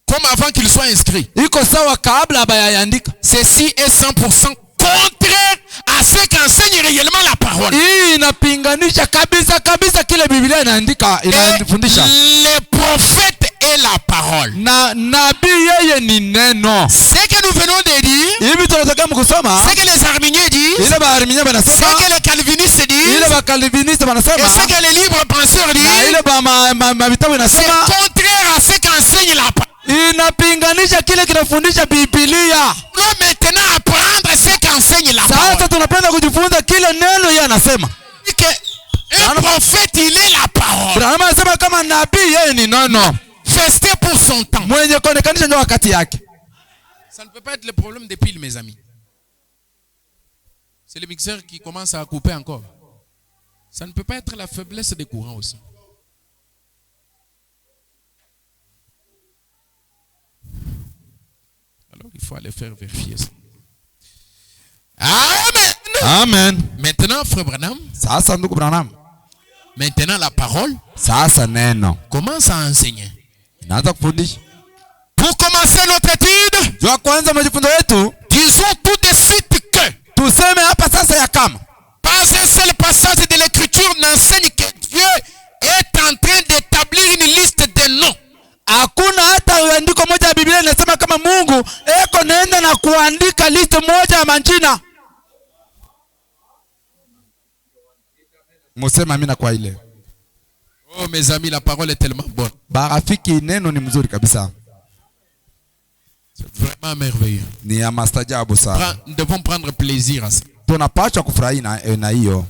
Comme avant qu'il soit inscrit. Iko sawa kabla bayaandika. Ceci est 100% contraire à ce qu'enseigne réellement la parole. Hii inapinganisha kabisa kile Biblia inaandika inafundisha. Les prophètes et la parole. Na nabii yeye ni neno. Ce que nous venons de dire, hivi tunataka mkusoma, ce que les arminiens disent, ile ba arminiens banasema, ce que les calvinistes disent, ile ba calvinistes banasema, et ce que les libres penseurs disent, na ile ba vitabu inasema, c'est contraire à ce qu'enseigne la parole. Inapinganisha kile kinafundisha Biblia. Nous maintenant apprendre ce qu'enseigne la parole. Sasa tunapenda kujifunza kile neno yeye anasema. Un prophète il est la parole. Branham anasema kama nabii yeye ni neno. Festé pour son temps. Mwenye kuonekanisha ndio wakati yake. Ça ne peut pas être le problème des piles, mes amis. C'est le mixeur qui commence à couper encore. Ça ne peut pas être la faiblesse des courants aussi. Alors il faut aller faire vérifier ça. Amen. Amen. Maintenant, frère Branham. Sasa ndugu Branham. Maintenant la parole. Sasa neno. Commence à enseigner. Inaanza kufundisha. Pour commencer notre étude, jua kwanza majifunzo yetu, disons tout de suite que tuseme hapa sasa ya kama pas un seul passage de l'écriture n'enseigne que Dieu est en train d'établir une liste de noms. Hakuna hata andiko moja ya Biblia inasema kama Mungu eko naenda na kuandika list moja ya majina. Musema amina kwa ile. Oh mes amis, la parole est tellement bonne. Barafiki neno ni mzuri kabisa. C'est vraiment merveilleux. Ni ya mastajabu sana. Nous devons prendre plaisir à ça. Tunapaswa kufurahi na hiyo.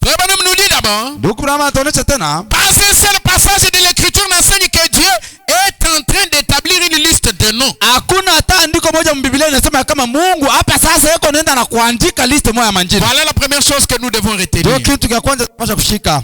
Frère Branham nous dit d'abord. Donc Branham atuonyesha tena. Pas un seul passage de l'écriture n'enseigne que Dieu est en train d'établir une liste de noms. Hakuna hata andiko moja mu Biblia inasema kama Mungu hapa sasa yuko unaenda na kuandika liste moja ya manjina. Voilà la première chose que nous devons retenir. Ndio kitu cha kwanza tunapaswa kushika.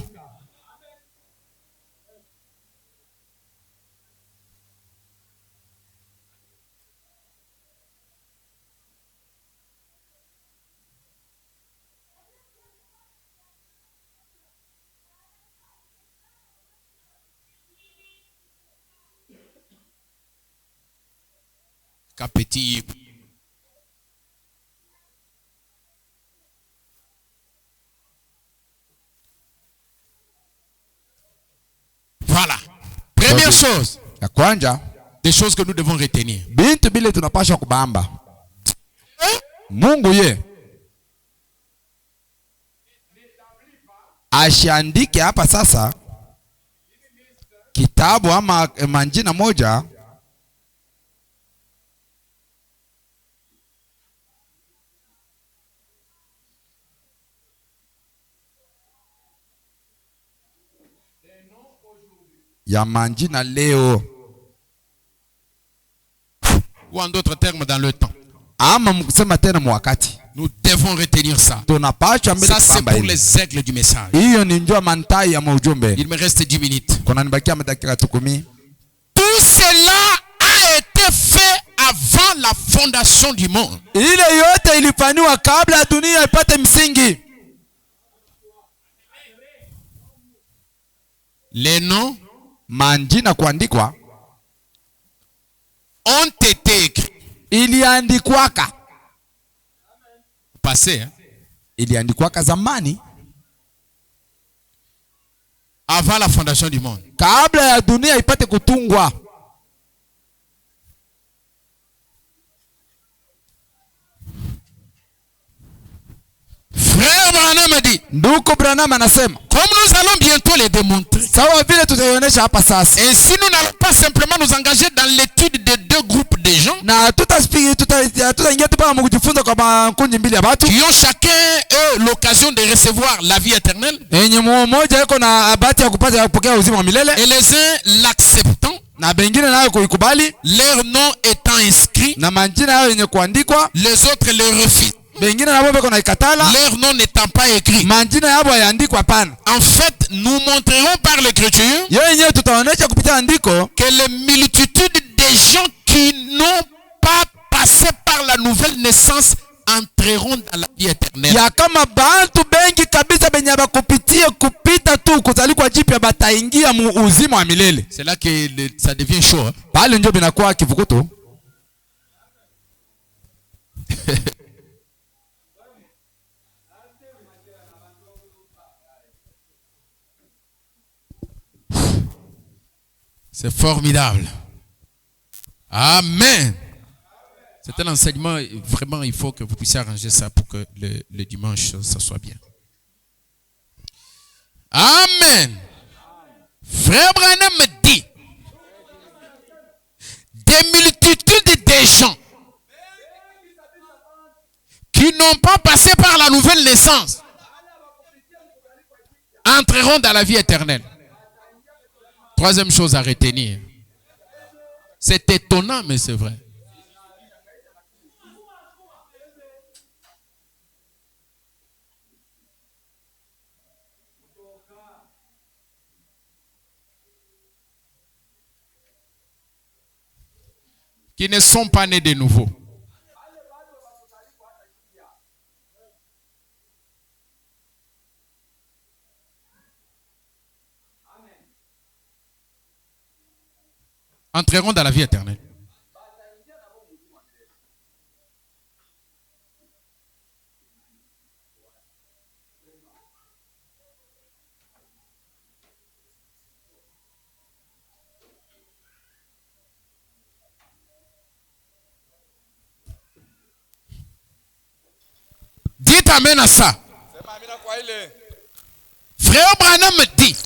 Petit. Voilà. Première chose. Ya kwanza, des choses que nous devons retenir. Bintu bile tunapaswa kubamba. Mungu ye ashiandike hapa sasa kitabu ama manjina moja ya manjina leo, ou en d'autres termes dans le temps. ama mkusema tena mwakati. Nous devons retenir ça. Ça c'est pour les aigles du message. Hiyo ni njoo mantai ya ujumbe. Il me reste 10 minutes. Kuna nibakia dakika 10. Tout cela a été fait avant la fondation du monde. Ile yote ilifanywa kabla dunia ipate msingi. Les noms manjina kuandikwa ont été écrits. Iliandikwaka passé, hein? Iliandikwaka zamani avant la fondation du monde. Kabla ya dunia ipate kutungwa. Frère Branham dit, Nduko Branham anasema, comme nous allons bientôt les démontrer. Sawa vile tutaionyesha hapa sasa. Et si nous n'allons pas simplement nous engager dans l'étude de deux groupes de gens, na tutaingia tu pa kujifunza kwa makundi mbili ya watu qui ont chacun l'occasion de recevoir la vie éternelle, yenye mmoja yuko na bahati ya kupokea uzima wa milele, et les uns l'acceptant, na bengine nayo kuikubali, leur nom étant inscrit, na manjina yao yenye kuandikwa, les autres le refusent. Bengine nabo beko na ikatala, leur nom n'étant pas écrit. Manjina yabo yaandikwa hapana. En fait, nous montrerons par l'écriture yenyewe tutaonesha kupitia andiko que les multitudes des gens qui n'ont pas passé par la nouvelle naissance entreront dans la vie éternelle. Ya kama bantu bengi kabisa benye bakupitie kupita tu kuzalikwa jipya bataingia mu uzima wa milele. C'est là que ça devient chaud. Hein? Pale ndio binakuwa kivukuto. C'est formidable. Amen. C'est un enseignement, vraiment, il faut que vous puissiez arranger ça pour que le dimanche, ça soit bien. Amen. Frère Branham me dit, des multitudes de gens qui n'ont pas passé par la nouvelle naissance entreront dans la vie éternelle. Troisième chose à retenir. C'est étonnant, mais c'est vrai. Qui ne sont pas nés de nouveau. Entreront dans la vie éternelle. Dites amen à ça. Frère Branham me dit,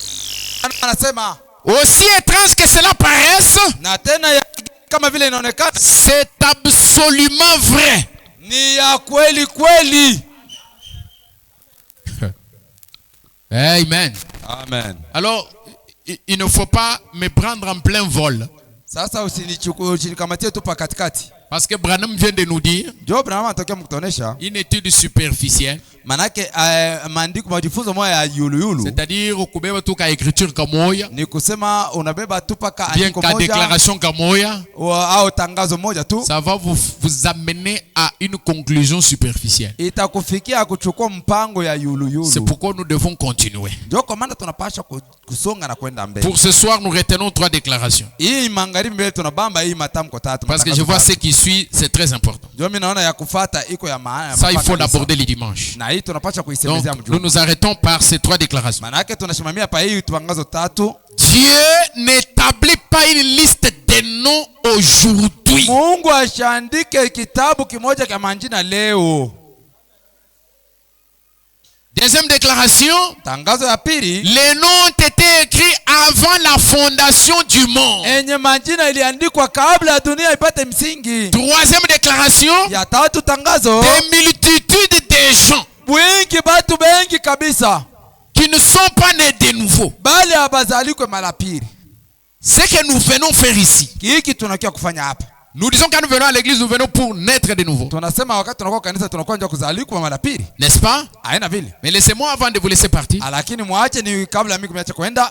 aussi étrange que cela paraisse, c'est absolument vrai. Amen. Amen. Alors, il ne faut pas me prendre en plein vol. Sasa usinikamatie tu pa katikati. Parce que Branham vient de nous dire une étude superficielle. C'est-à-dire kubeba tu ka écriture kamoya. Bien ka déclaration kamoya. Ça va vous amener à une conclusion superficielle. C'est pourquoi nous devons continuer. Pour ce soir, nous retenons 3 déclarations. Parce que je vois ce qui suit, c'est très important. Ça, il faut l'aborder les dimanches. Donc, nous nous arrêtons par ces 3 déclarations. Dieu n'établit pas une liste de noms aujourd'hui. Deuxième déclaration, les noms ont été écrits avant la fondation du monde. Troisième déclaration, des multitudes de gens qui ne sont pas nés de nouveau. Ce que nous venons faire ici, nous disons quand nous venons à l'église, nous venons pour naître de nouveau. N'est-ce pas? Mais laissez-moi, avant de vous laisser partir,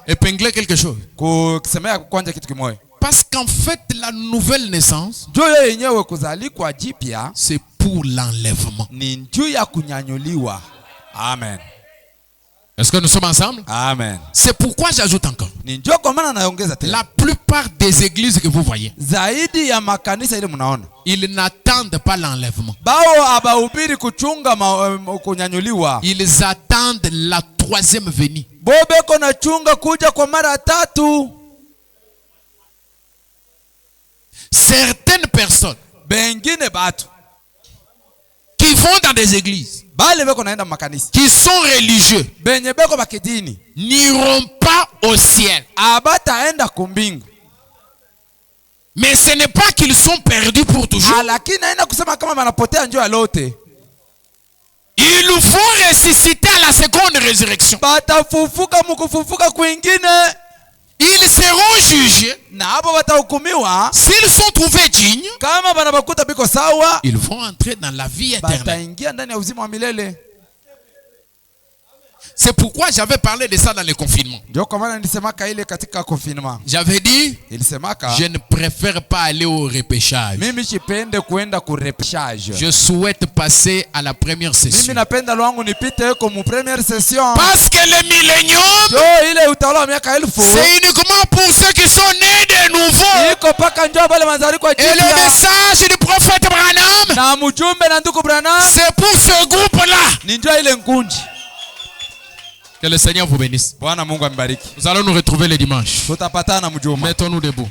épingler quelque chose. Parce qu'en fait, la nouvelle naissance, c'est pour l'enlèvement. Amen. Est-ce que nous sommes ensemble? Amen. C'est pourquoi j'ajoute encore. La plupart des églises que vous voyez, ils n'attendent pas l'enlèvement. Ils attendent la 3e venue. Certaines personnes qui vont dans des églises, qui sont religieux, n'iront pas au ciel. Mais ce n'est pas qu'ils sont perdus pour toujours. Ils vont ressusciter à la seconde résurrection. Ils seront jugés. S'ils sont trouvés dignes, ils vont entrer dans la vie éternelle. C'est pourquoi j'avais parlé de ça dans le confinement. J'avais dit, je ne préfère pas aller au repêchage. Je souhaite passer à la première session. Parce que le millénium, c'est uniquement pour ceux qui sont nés de nouveau. Et le message du prophète Branham, c'est pour ce groupe-là. Que le Seigneur vous bénisse. Nous allons nous retrouver le dimanche. Mettons-nous debout.